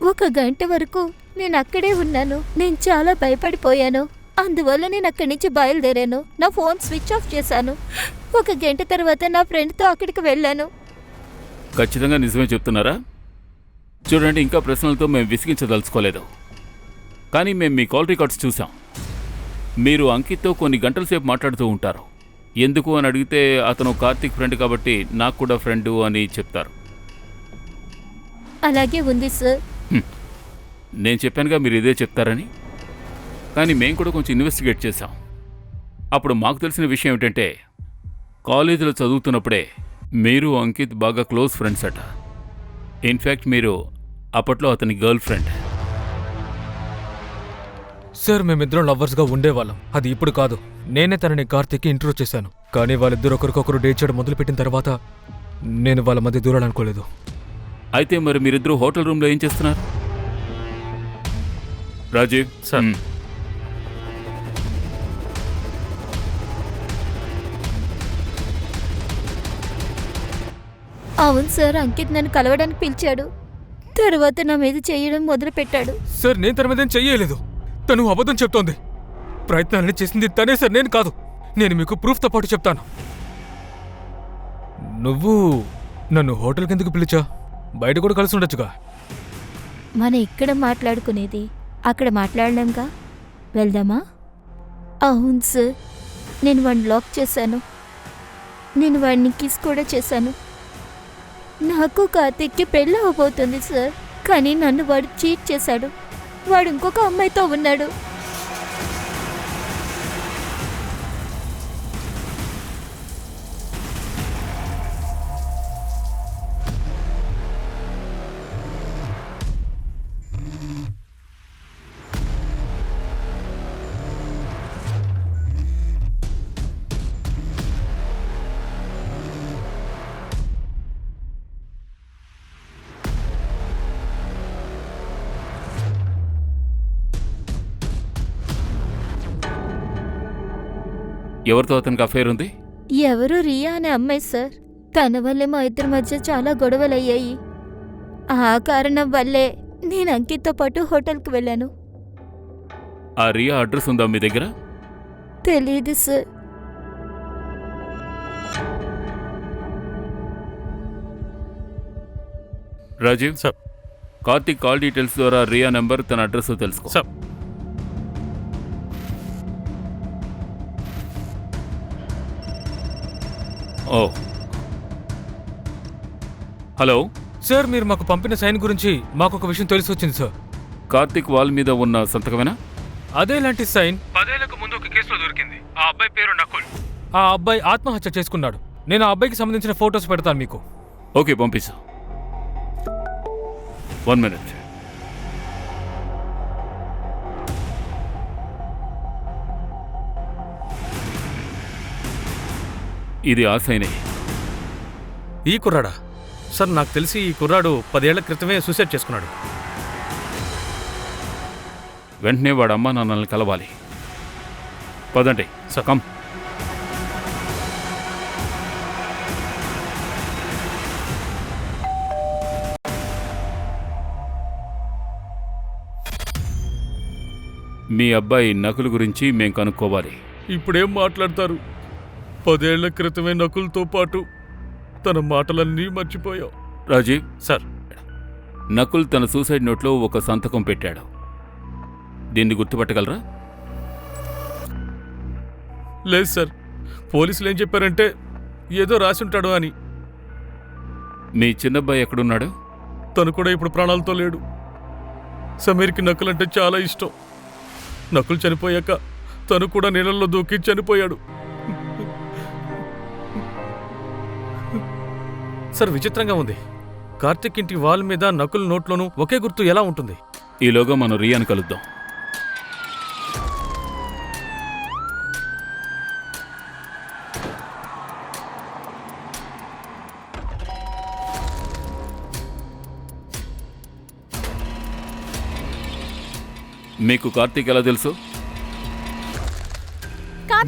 [SPEAKER 5] 1 గంట వరకు నేను అక్కడే ఉన్నాను. నేను చాలా భయపడిపోయాను. అందువల్ల నేను అక్కడి నుంచి బయలుదేరాను. నా ఫోన్ స్విచ్ ఆఫ్ చేశాను. 1 గంట తర్వాత నా ఫ్రెండ్తో అక్కడికి వెళ్ళాను.
[SPEAKER 9] ఖచ్చితంగా నిజమే చెప్తున్నారా? చూడండి, ఇంకా ప్రశ్నలతో మేము విసిగించదలుచుకోలేదు, కానీ మేము మీ కాల్ రికార్డ్స్ చూసాం. మీరు అంకిత్తో కొన్ని గంటల సేపు మాట్లాడుతూ ఉంటారు. ఎందుకు అని అడిగితే అతను కార్తీక్ ఫ్రెండ్ కాబట్టి నాకు కూడా ఫ్రెండు అని చెప్తారు.
[SPEAKER 5] అలాగే ఉంది సార్.
[SPEAKER 9] నేను చెప్పానుగా మీరు ఇదే చెప్తారని. కానీ మేము కూడా కొంచెం ఇన్వెస్టిగేట్ చేశాం. అప్పుడు మాకు తెలిసిన విషయం ఏమిటంటే, కాలేజీలో చదువుతున్నప్పుడే మీరు అంకిత్ బాగా క్లోజ్ ఫ్రెండ్స్ అట. ఇన్ఫ్యాక్ట్ మీరు అప్పట్లో అతని గర్ల్ ఫ్రెండ్.
[SPEAKER 1] సార్, మేమిద్దరం లవర్స్గా ఉండేవాళ్ళం. అది ఇప్పుడు కాదు. నేనే తనని కార్తీక్కి ఇంట్రో చేశాను. కానీ వాళ్ళిద్దరు ఒకరికొకరు డేట్ చేయడం మొదలుపెట్టిన తర్వాత నేను వాళ్ళ మధ్య దూరాలు అనుకోలేదు.
[SPEAKER 9] అయితే మరి మీరిద్దరూ హోటల్ రూమ్లో ఏం చేస్తున్నారు? రాజీవ్
[SPEAKER 10] సార్,
[SPEAKER 5] అవును సార్, అంకిత్ నన్ను కలవడానికి పిలిచాడు. తర్వాత నా మీద చేయడం మొదలుపెట్టాడు.
[SPEAKER 1] సార్, నేను తన మీద ఏం చెయ్యలేదు. తను అబద్ధం చెప్తోంది. ప్రయత్నాలని చేసింది తనే సార్, నేను కాదు. నేను మీకు ప్రూఫ్తో పాటు చెప్తాను. నువ్వు నన్ను హోటల్కి ఎందుకు పిలిచా? బయట కూడా కలిసి ఉండొచ్చుగా.
[SPEAKER 5] మనం ఇక్కడ మాట్లాడుకునేది అక్కడ మాట్లాడలేంగా. వెళ్దామా? అవును సార్, నేను వాడిని లాక్ చేశాను. నేను వాడిని కిస్ కూడా చేశాను. నాకు కార్తీక్కి పెళ్ళి అవబోతుంది సార్. కానీ నన్ను వాడు చీట్ చేశాడు. వాడు ఇంకొక అమ్మాయితో ఉన్నాడు.
[SPEAKER 9] ఎవరితో అతనికి అఫైర్ ఉంది?
[SPEAKER 5] ఎవరు? రియా అనే అమ్మాయి సార్. తన వల్లే మా ఇద్దరి మధ్య చాలా గొడవలయ్యాయి. ఆ కారణం వల్లే నేను అంకిత్తో పాటు హోటల్కి వెళ్ళాను.
[SPEAKER 9] ఆ రియా అడ్రస్ ఉందా మీ దగ్గర?
[SPEAKER 5] తెలీదు sir.
[SPEAKER 9] Rajiv
[SPEAKER 10] sir,
[SPEAKER 9] Karthik call details ద్వారా రియా నెంబర్, తన అడ్రస్ తెలుసుకో.
[SPEAKER 10] సార్,
[SPEAKER 9] ఓ హలో
[SPEAKER 1] సార్, మీరు మాకు పంపిన సైన్ గురించి మాకు ఒక విషయం తెలిసి వచ్చింది సార్.
[SPEAKER 9] కార్తీక్ వాల్ మీద ఉన్న సంతకమేనా?
[SPEAKER 1] అదేలాంటి సైన్ 10 ఏళ్లకు ముందు ఒక కేసులో దొరికింది. ఆ అబ్బాయి పేరు నకుల్. ఆ అబ్బాయి ఆత్మహత్య చేసుకున్నాడు. నేను ఆ అబ్బాయికి సంబంధించిన ఫొటోస్ పెడతాను మీకు.
[SPEAKER 9] ఓకే, పంపిస్తా. 1 minute. ఇది ఆ సైనే.
[SPEAKER 10] ఈ కుర్రాడా? సార్, నాకు తెలిసి ఈ కుర్రాడు 10 ఏళ్ల క్రితమే సూసైడ్ చేసుకున్నాడు.
[SPEAKER 9] వెంటనే వాడు అమ్మా నాన్నల్ని కలవాలి. పదండి. సకం. మీ అబ్బాయి నకుల్ గురించి మేం కనుక్కోవాలి.
[SPEAKER 10] ఇప్పుడేం మాట్లాడతారు? 10 ఏళ్ల క్రితమే నకుల్తో పాటు తన మాటలన్నీ మర్చిపోయావు.
[SPEAKER 9] రాజీవ్
[SPEAKER 10] సార్,
[SPEAKER 9] నకుల్ తన సూసైడ్ నోట్లో ఒక సంతకం పెట్టాడు. దీన్ని గుర్తుపట్టగలరా?
[SPEAKER 10] లేదు సార్, పోలీసులు ఏం చెప్పారంటే ఏదో రాసుంటాడు అని.
[SPEAKER 9] మీ చిన్నబ్బాయి ఎక్కడున్నాడు?
[SPEAKER 10] తను కూడా ఇప్పుడు ప్రాణాలతో లేడు. సమీర్కి నకుల్ అంటే చాలా ఇష్టం. నకుల్ చనిపోయాక తను కూడా నీళ్ళల్లో దూకి చనిపోయాడు. సార్, విచిత్రంగా ఉంది. కార్తిక్ ఇంటి వాల్ మీద నకుల్ నోట్లోనూ ఒకే గుర్తు ఎలా ఉంటుంది?
[SPEAKER 9] ఈలోగా మనం రియాను కలుద్దాం. మీకు కార్తీక్ ఎలా తెలుసు?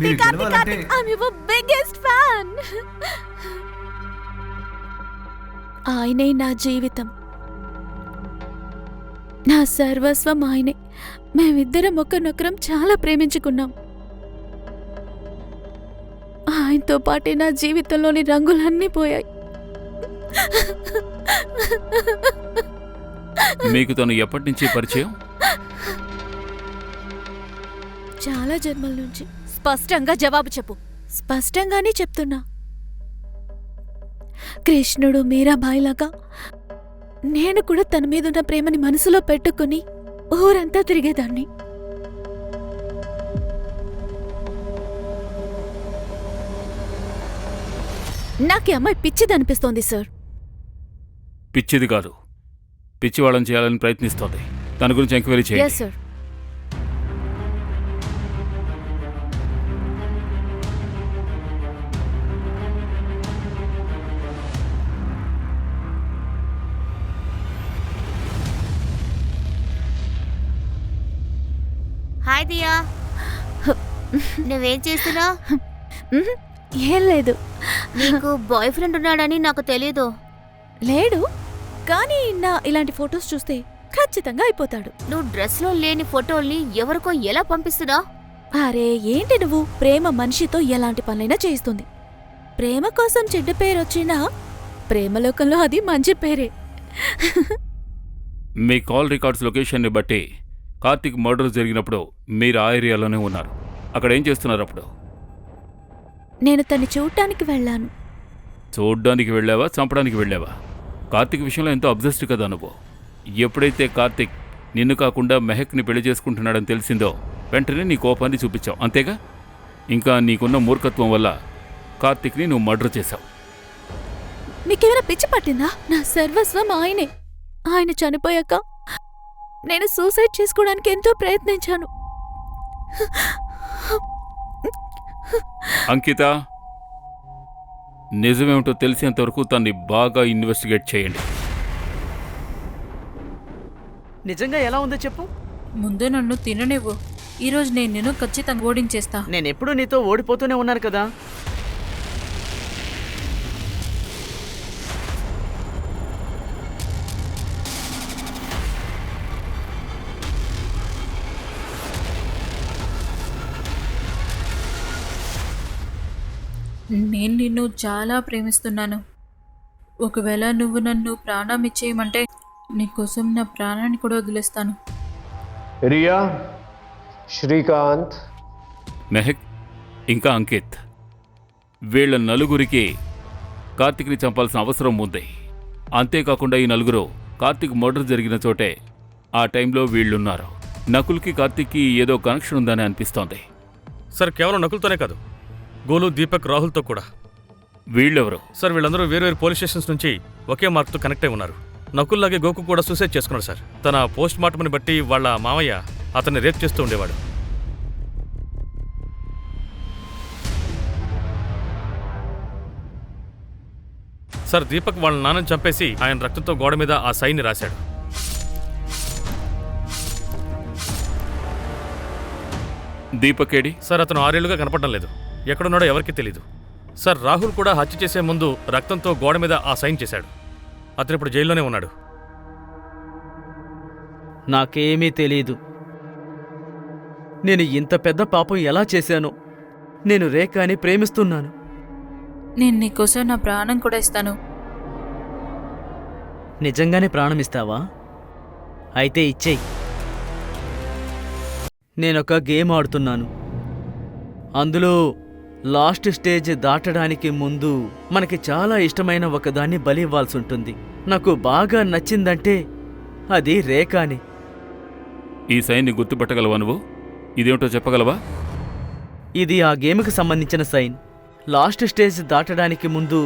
[SPEAKER 3] మీరు గెలవాలంటే
[SPEAKER 5] I'm your biggest fan. ఆయనే నా జీవితం, నా సర్వస్వం ఆయనే. మేమిద్దరం ఒకరినొకరం చాలా ప్రేమించుకున్నాం. ఆయనతో పాటే నా జీవితంలోని రంగులన్నీ పోయాయి.
[SPEAKER 9] మీకు తను ఎప్పటి నుంచి పరిచయం?
[SPEAKER 5] చాలా జన్మల నుంచి.
[SPEAKER 2] స్పష్టంగా జవాబు చెప్పు.
[SPEAKER 5] స్పష్టంగానే చెప్తున్నా. కృష్ణుడు మీరాబాయిలాగా నేను కూడా తన మీదున్న ప్రేమని మనసులో పెట్టుకుని ఊరంతా తిరిగేదాన్ని. నాకీ అమ్మాయి పిచ్చిదనిపిస్తోంది సార్.
[SPEAKER 9] పిచ్చిది కాదు, పిచ్చి వాళ్ళని చేయాలని ప్రయత్నిస్తోంది. దాని గురించి ఎంక్వైరీ చేయండి.
[SPEAKER 5] Yes sir.
[SPEAKER 7] హాయ్ దియా, నువ్వేం చేస్తున్నావు?
[SPEAKER 5] ఏం లేదు.
[SPEAKER 7] నీకు బాయ్ ఫ్రెండ్ ఉన్నాడని నాకు తెలీదు.
[SPEAKER 5] లేడు, కానీ నా ఇలాంటి ఫొటోస్ చూస్తే ఖచ్చితంగా అయిపోతాడు.
[SPEAKER 7] నువ్వు డ్రెస్లో లేని ఫోటోల్ని ఎవరికో ఎలా పంపిస్తున్నావు?
[SPEAKER 5] అరే ఏంటి నువ్వు? ప్రేమ మనిషితో ఎలాంటి పనులైనా చేయిస్తుంది. ప్రేమ కోసం చెడ్డ పేరు వచ్చినా ప్రేమలోకంలో అది మంచి పేరే.
[SPEAKER 9] మీ కాల్ రికార్డ్స్ లొకేషన్ని బట్టి కార్తీక్ మర్డర్ జరిగినప్పుడు మీరు ఆ ఏరియాలోనే ఉన్నారు. అక్కడ ఏం చేస్తున్నారు అప్పుడు?
[SPEAKER 5] నేను తన్ని చూడటానికి వెళ్ళాను.
[SPEAKER 9] చూడ్డానికి వెళ్ళావా, చంపడానికి వెళ్ళావా? కార్తీక్ విషయంలో ఎంతో అబ్జెస్ట్ కదా నువ్వు. ఎప్పుడైతే కార్తీక్ నిన్ను కాకుండా మెహక్ని పెళ్లి చేసుకుంటున్నాడని తెలిసిందో వెంటనే నీ కోపాన్ని చూపించావు, అంతేగా? ఇంకా నీకున్న మూర్ఖత్వం వల్ల కార్తీక్ని నువ్వు మర్డర్ చేశావు.
[SPEAKER 5] మీకేమైనా పిచ్చి పట్టిందా? నా సర్వస్వం ఆయనే. ఆయన చనిపోయాక నేను సూసైడ్ చేసుకోవడానికి ఎంతో ప్రయత్నించాను.
[SPEAKER 9] అంకిత, నిజమేమిటో తెలిసేంతవరకు తన్ని బాగా ఇన్వెస్టిగేట్ చేయండి.
[SPEAKER 6] నిజంగా ఎలా ఉందో చెప్పు.
[SPEAKER 12] ముందు నన్ను తిననివ్వు. ఈరోజు నేను నిన్ను ఖచ్చితంగా ఓడించేస్తా.
[SPEAKER 6] నేనెప్పుడూ నీతో ఓడిపోతూనే ఉన్నాను కదా.
[SPEAKER 12] నేను నిన్ను చాలా ప్రేమిస్తున్నాను. ఒకవేళ నువ్వు నన్ను ప్రాణం ఇచ్చేయమంటే నీకోసం నా ప్రాణాన్ని కూడా వదిలేస్తాను.
[SPEAKER 13] రియా, శ్రీకాంత్,
[SPEAKER 9] మెహక్ ఇంకా అంకిత్, వీళ్ళ నలుగురికి కార్తీక్ని చంపాల్సిన అవసరం ఉంది. అంతేకాకుండా ఈ నలుగురు కార్తీక్ మర్డర్ జరిగిన చోటే ఆ టైంలో వీళ్ళున్నారు. నకుల్కి కార్తీక్కి ఏదో కనెక్షన్ ఉందని అనిపిస్తోంది.
[SPEAKER 10] సార్, కేవలం నకుల్తోనే కాదు, గోలు, దీపక్, రాహుల్తో కూడా.
[SPEAKER 9] వీళ్ళెవరు?
[SPEAKER 10] సార్, వీళ్ళందరూ వేరు పోలీస్ స్టేషన్స్ నుంచి ఒకే మార్క్తో కనెక్ట్ అయి ఉన్నారు. నకుల్లాగే గోకు కూడా సూసైడ్ చేసుకున్నాడు సార్. తన పోస్ట్ మార్టంని బట్టి వాళ్ళ మామయ్య అతన్ని రేప్ చేస్తూ ఉండేవాడు. సార్, దీపక్ వాళ్ళ నాన్నని చంపేసి ఆయన రక్తంతో గోడ మీద ఆ సైన్ని రాశాడు.
[SPEAKER 9] దీపక్ ఏడి?
[SPEAKER 10] సార్, అతను 6 ఏళ్లుగా కనపడడం లేదు. ఎక్కడున్నాడో ఎవరికీ తెలీదు. సార్, రాహుల్ కూడా హత్య చేసే ముందు రక్తంతో గోడ మీద ఆ సైన్ చేశాడు. అతను ఇప్పుడు జైల్లోనే ఉన్నాడు.
[SPEAKER 6] నాకేమీ తెలీదు. నేను ఇంత పెద్ద పాపం ఎలా చేశానో. నేను రేఖని ప్రేమిస్తున్నాను.
[SPEAKER 12] నేను నీకోసం నా ప్రాణం కూడా ఇస్తాను.
[SPEAKER 6] నిజంగానే ప్రాణం ఇస్తావా? అయితే ఇచ్చేయి. నేనొక గేమ్ ఆడుతున్నాను. అందులో లాస్ట్ స్టేజ్ దాటడానికి ముందు మనకి చాలా ఇష్టమైన ఒకదాన్ని బలి ఇవ్వాల్సి ఉంటుంది. నాకు బాగా నచ్చిందంటే అది రేఖని.
[SPEAKER 9] ఈ సైన్ని గుర్తుపట్టగలవా నువ్వు? ఇదేమిటో చెప్పగలవా?
[SPEAKER 6] ఇది ఆ గేమ్కి సంబంధించిన సైన్. లాస్ట్ స్టేజ్ దాటడానికి ముందు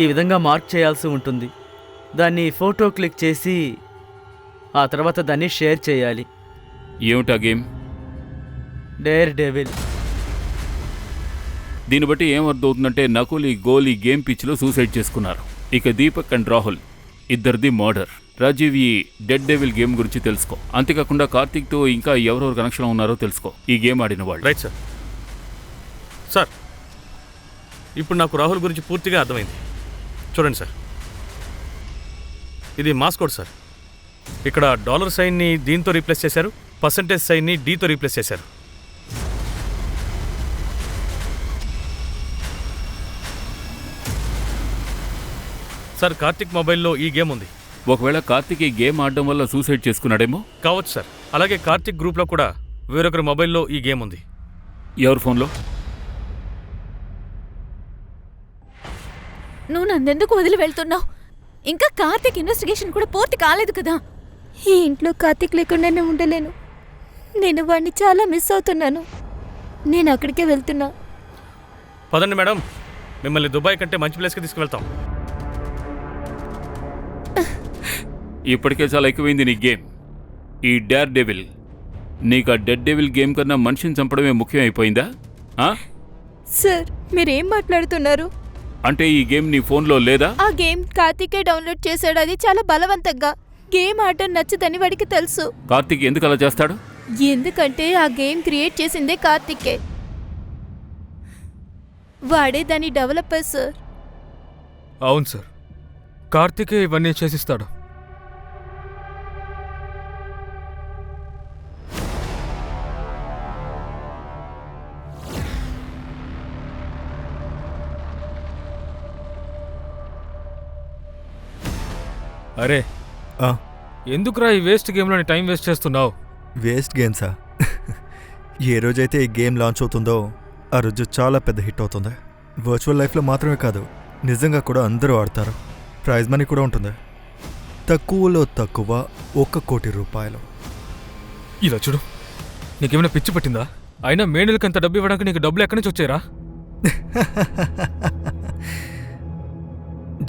[SPEAKER 6] ఈ విధంగా మార్క్ చేయాల్సి ఉంటుంది. దాన్ని ఫోటో క్లిక్ చేసి ఆ తర్వాత దాన్ని షేర్ చేయాలి.
[SPEAKER 9] ఏమిటా గేమ్?
[SPEAKER 6] Dare devil.
[SPEAKER 9] దీన్ని బట్టి ఏమర్థమవుతుందంటే నకుల్ ఈ గోల్ ఈ గేమ్ పిచ్లో సూసైడ్ చేసుకున్నారు. ఇక దీపక్ అండ్ రాహుల్ ఇద్దరిది మర్డర్. రాజీవ్, ఈ డెడ్ డెవిల్ గేమ్ గురించి తెలుసుకో. అంతేకాకుండా కార్తీక్తో ఇంకా ఎవరెవరు కనెక్షన్ ఉన్నారో తెలుసుకో, ఈ గేమ్ ఆడిన వాళ్ళు.
[SPEAKER 10] Right sir. సార్, ఇప్పుడు నాకు రాహుల్ గురించి పూర్తిగా అర్థమైంది. చూడండి సార్, ఇది మాస్కోడ్ సార్. ఇక్కడ డాలర్ సైన్ని దీంతో రీప్లేస్ చేశారు, పర్సంటేజ్ సైన్ని డీతో రీప్లేస్ చేశారు. సార్, కార్తిక్ మొబైల్లో ఈ గేమ్ ఉంది.
[SPEAKER 9] ఒకవేళ కార్తిక్ ఈ గేమ్ ఆడడం వల్ల సూసైడ్ చేసుకున్నాడేమో.
[SPEAKER 10] కావచ్చు సార్. అలాగే కార్తిక్ గ్రూప్లో కూడా వేరొకరి మొబైల్లో ఈ గేమ్ ఉంది.
[SPEAKER 9] ఎవరి ఫోన్లో?
[SPEAKER 2] నువ్వు నన్నెందుకు వదిలి వెళ్తున్నావు? ఇంకా కార్తిక్ ఇన్వెస్టిగేషన్ కూడా పూర్తి కాలేదు కదా.
[SPEAKER 5] ఈ ఇంట్లో కార్తిక్ లేకుండానే ఉండలేను. నేను వాడిని చాలా మిస్ అవుతున్నాను. నేను అక్కడికే వెళ్తున్నా.
[SPEAKER 10] పదండి మేడం, మిమ్మల్ని దుబాయ్ కంటే మంచి ప్లేస్కి తీసుకువెళ్తాం.
[SPEAKER 9] ఇప్పటికే చాలా ఎక్కువైంది నీ గేమ్. ఈ డేర్ డెవిల్, నీకు ఆ డెడ్ డెవిల్ గేమ్ కన్నా మనిషిని చంపడమే ముఖ్యం అయిపోయిందా?
[SPEAKER 5] సార్, మీరేం మాట్లాడుతున్నారు?
[SPEAKER 9] అంటే ఈ గేమ్ నీ ఫోన్లో లేదా?
[SPEAKER 5] ఆ గేమ్ కార్తికే డౌన్లోడ్ చేశాడు. అది చాలా బలవంతంగా. గేమ్ ఆడటం నచ్చదని వాడికి తెలుసు.
[SPEAKER 9] కార్తిక్ ఎందుకు అలా చేస్తాడు?
[SPEAKER 5] ఎందుకంటే ఆ గేమ్ క్రియేట్ చేసిందే కార్తికే. వాడే దాని డెవలపర్ సార్.
[SPEAKER 1] అవును సార్, కార్తికే ఇవన్నీ చేసిస్తాడు. అరే, ఎందుకురా ఈ వేస్ట్ గేమ్లోని టైం వేస్ట్ చేస్తున్నావు?
[SPEAKER 3] వేస్ట్ గేమ్సా? ఏ రోజైతే ఈ గేమ్ లాంచ్ అవుతుందో ఆ రోజు చాలా పెద్ద హిట్ అవుతుంది. వర్చువల్ లైఫ్లో మాత్రమే కాదు, నిజంగా కూడా అందరూ ఆడతారు. ప్రైజ్ మనీ కూడా ఉంటుంది. తక్కువలో తక్కువ 1 కోటి రూపాయలు.
[SPEAKER 1] ఇలా చూడు, నీకేమైనా పిచ్చి పట్టిందా? అయినా మేడలకి అంత డబ్బు ఇవ్వడానికి నీకు డబ్బులు ఎక్కడి నుంచి వచ్చారా?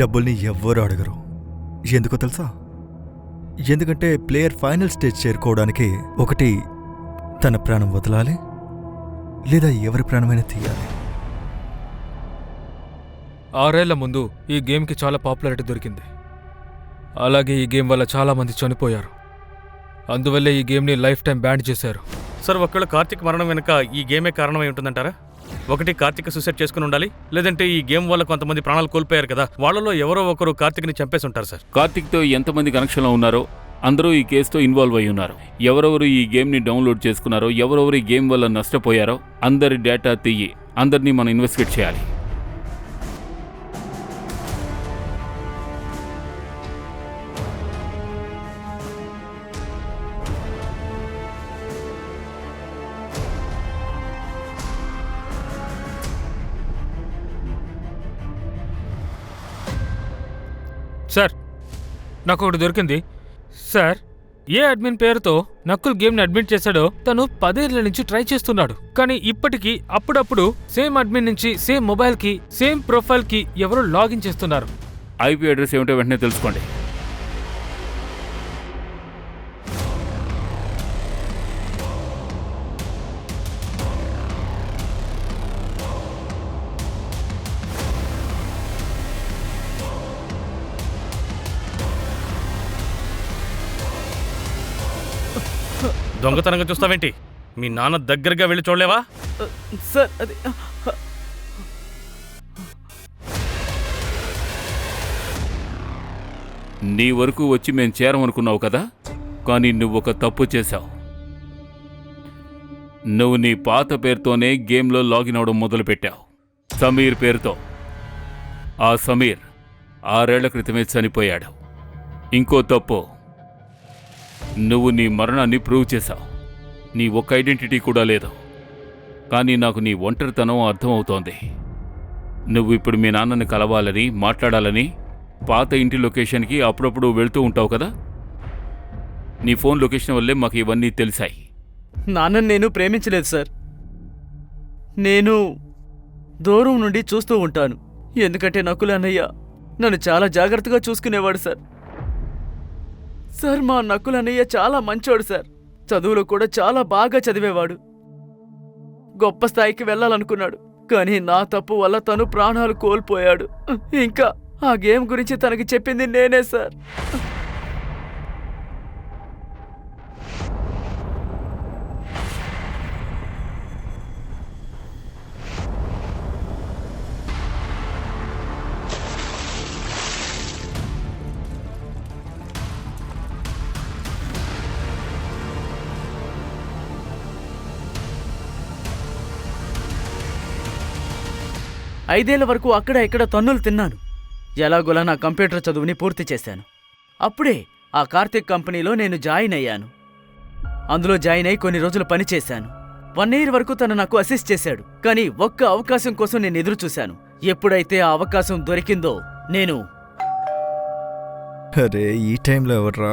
[SPEAKER 3] డబ్బుల్ని ఎవ్వరూ అడగరు. ఎందుకో తెలుసా? ఎందుకంటే ప్లేయర్ ఫైనల్ స్టేజ్ చేరుకోవడానికి ఒకటి తన ప్రాణం వదలాలి, లేదా ఎవరి ప్రాణమైనా తీయాలి.
[SPEAKER 1] 6 ఏళ్ల ముందు ఈ గేమ్కి చాలా పాపులారిటీ దొరికింది. అలాగే ఈ గేమ్ వల్ల చాలామంది చనిపోయారు. అందువల్లే ఈ గేమ్ని లైఫ్ టైం బ్యాన్ చేశారు.
[SPEAKER 10] సార్, ఒకవేళ కార్తిక్ మరణం వెనుక ఈ గేమే కారణమై ఉంటుందంటారా? ఒకటి కార్తిక్ సూసైడ్ చేసుకుని ఉండాలి, లేదంటే ఈ గేమ్ వల్ల కొంతమంది ప్రాణాలు కోల్పోయారు కదా, వాళ్ళలో ఎవరో ఒకరు కార్తిక్ని చంపేసి ఉంటారు సార్.
[SPEAKER 9] కార్తిక్తో ఎంతమంది కనెక్షన్లో ఉన్నారో అందరూ ఈ కేసుతో ఇన్వాల్వ్ అయి ఉన్నారు. ఎవరెవరు ఈ గేమ్ని డౌన్లోడ్ చేసుకున్నారో, ఎవరెవరు ఈ గేమ్ వల్ల నష్టపోయారో అందరి డేటా తీయి. అందరినీ మనం ఇన్వెస్టిగేట్ చేయాలి.
[SPEAKER 1] సార్, నాకు ఒకటి దొరికింది. సార్, ఏ అడ్మిన్ పేరుతో నక్కుల్ గేమ్ని అడ్మిట్ చేశాడో తను 10 ఏళ్ల నుంచి ట్రై చేస్తున్నాడు. కానీ ఇప్పటికీ అప్పుడప్పుడు సేమ్ అడ్మిన్ నుంచి సేమ్ మొబైల్కి సేమ్ ప్రొఫైల్కి ఎవరో లాగిన్ చేస్తున్నారు.
[SPEAKER 9] ఐపీ అడ్రస్ ఏమిటో వెంటనే తెలుసుకోండి.
[SPEAKER 10] దొంగతనంగా చూస్తావేంటి? మీ నాన్న దగ్గరగా వెళ్ళి చూడలేవా?
[SPEAKER 6] సార్, అది
[SPEAKER 9] నీ వరకు వచ్చి మేం చేరమనుకున్నావు కదా, కానీ నువ్వొక తప్పు చేశావు. నువ్వు నీ పాత పేరుతోనే గేమ్లో లాగిన్ అవడం మొదలుపెట్టావు, సమీర్ పేరుతో. ఆ సమీర్ 6 ఏళ్ల క్రితమే చనిపోయాడు. ఇంకో తప్పు, నువ్వు నీ మరణాన్ని ప్రూవ్ చేశావు. నీ ఒక్క ఐడెంటిటీ కూడా లేదు. కానీ నాకు నీ ఒంటరితనం అర్థమవుతోంది. నువ్వు ఇప్పుడు మీ నాన్నని కలవాలని, మాట్లాడాలని పాత ఇంటి లొకేషన్కి అప్పుడప్పుడు వెళ్తూ ఉంటావు కదా. నీ ఫోన్ లొకేషన్ వల్లే మాకు ఇవన్నీ తెలిసాయి.
[SPEAKER 6] నాన్నని నేను ప్రేమించలేదు సార్. నేను దూరం నుండి చూస్తూ ఉంటాను. ఎందుకంటే నకుల్ అన్నయ్య నన్ను చాలా జాగ్రత్తగా చూసుకునేవాడు సార్. సార్, మా నకుల్ అన్నయ్య చాలా మంచోడు సార్. చదువులో కూడా చాలా బాగా చదివేవాడు. గొప్ప స్థాయికి వెళ్ళాలనుకున్నాడు. కానీ నా తప్పు వల్ల తను ప్రాణాలు కోల్పోయాడు. ఇంకా ఆ గేమ్ గురించి తనకి చెప్పింది నేనే సార్. 5 ఏళ్ల వరకు అక్కడ ఇక్కడ తన్నులు తిన్నాను. ఎలాగోలా నా కంప్యూటర్ చదువుని పూర్తి చేశాను. అప్పుడే ఆ కార్తిక్ కంపెనీలో నేను జాయిన్ అయ్యాను. అందులో జాయిన్ అయి కొన్ని రోజులు పనిచేశాను. 1 ఇయర్ వరకు తను నాకు అసిస్ట్ చేశాడు. కానీ ఒక్క అవకాశం కోసం నేను ఎదురు చూశాను. ఎప్పుడైతే ఆ అవకాశం దొరికిందో నేను
[SPEAKER 3] అరే ఈ టైంలో ఎవర్రా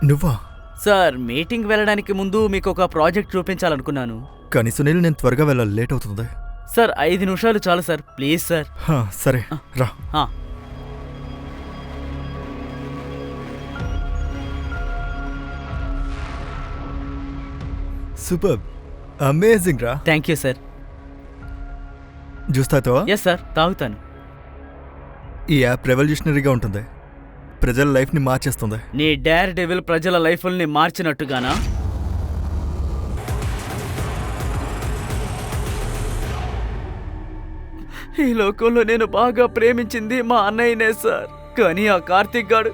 [SPEAKER 3] నువ్వా?
[SPEAKER 6] సార్, మీటింగ్ వెళ్ళడానికి ముందు మీకు ఒక ప్రాజెక్ట్ చూపించాలనుకున్నాను.
[SPEAKER 3] కానీ సునీల్, నేను త్వరగా వెళ్ళాలి, లేట్ అవుతుంది.
[SPEAKER 6] సార్ 5 నిమిషాలు చాలు సార్, ప్లీజ్ సార్.
[SPEAKER 3] సరే రా. సూపర్, అమేజింగ్ రా.
[SPEAKER 6] Thank you sir.
[SPEAKER 3] జ్యూస్ తాగుతావా?
[SPEAKER 6] ఎస్ సార్, తాగుతాను.
[SPEAKER 3] ఈ యాప్ రెవల్యూషనరీగా ఉంటుంది, ప్రజల లైఫ్ని మార్చేస్తుంది.
[SPEAKER 6] నీ డేర్ డెవిల్ ప్రజల లైఫ్ని మార్చినట్టుగానా? ఈ లోకంలో నేను బాగా ప్రేమించింది మా అన్నయ్యనే సార్. కానీ ఆ కార్తీక్ గాడు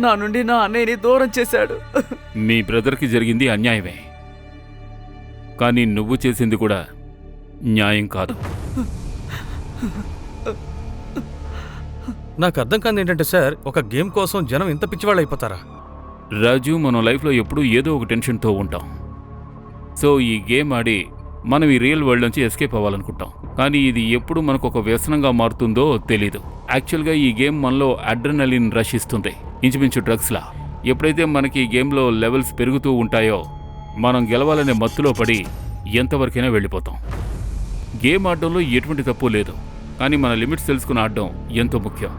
[SPEAKER 6] నా నుండి నా అన్నయ్యని దూరం చేశాడు.
[SPEAKER 9] మీ బ్రదర్కి జరిగింది అన్యాయమే, కానీ నువ్వు చేసింది కూడా న్యాయం కాదు.
[SPEAKER 10] నాకు అర్థం కాదు ఏంటంటే సార్, ఒక గేమ్ కోసం జనం ఇంత పిచ్చివాళ్ళు అయిపోతారా?
[SPEAKER 9] రాజు, మనం లైఫ్లో ఎప్పుడూ ఏదో ఒక టెన్షన్తో ఉంటాం. సో ఈ గేమ్ ఆడి మనం ఈ రియల్ వరల్డ్ నుంచి ఎస్కేప్ అవ్వాలనుకుంటాం. కానీ ఇది ఎప్పుడు మనకు ఒక వ్యసనంగా మారుతుందో తెలీదు. యాక్చువల్గా ఈ గేమ్ మనలో అడ్రినలిన్ రష్ ఇస్తుంది, ఇంచుమించు డ్రగ్స్లా. ఎప్పుడైతే మనకి ఈ గేమ్లో లెవెల్స్ పెరుగుతూ ఉంటాయో మనం గెలవాలనే మత్తులో పడి ఎంతవరకైనా వెళ్ళిపోతాం. గేమ్ ఆడడంలో ఎటువంటి తప్పు లేదు, కానీ మన లిమిట్స్ తెలుసుకుని ఆడడం ఎంతో ముఖ్యం.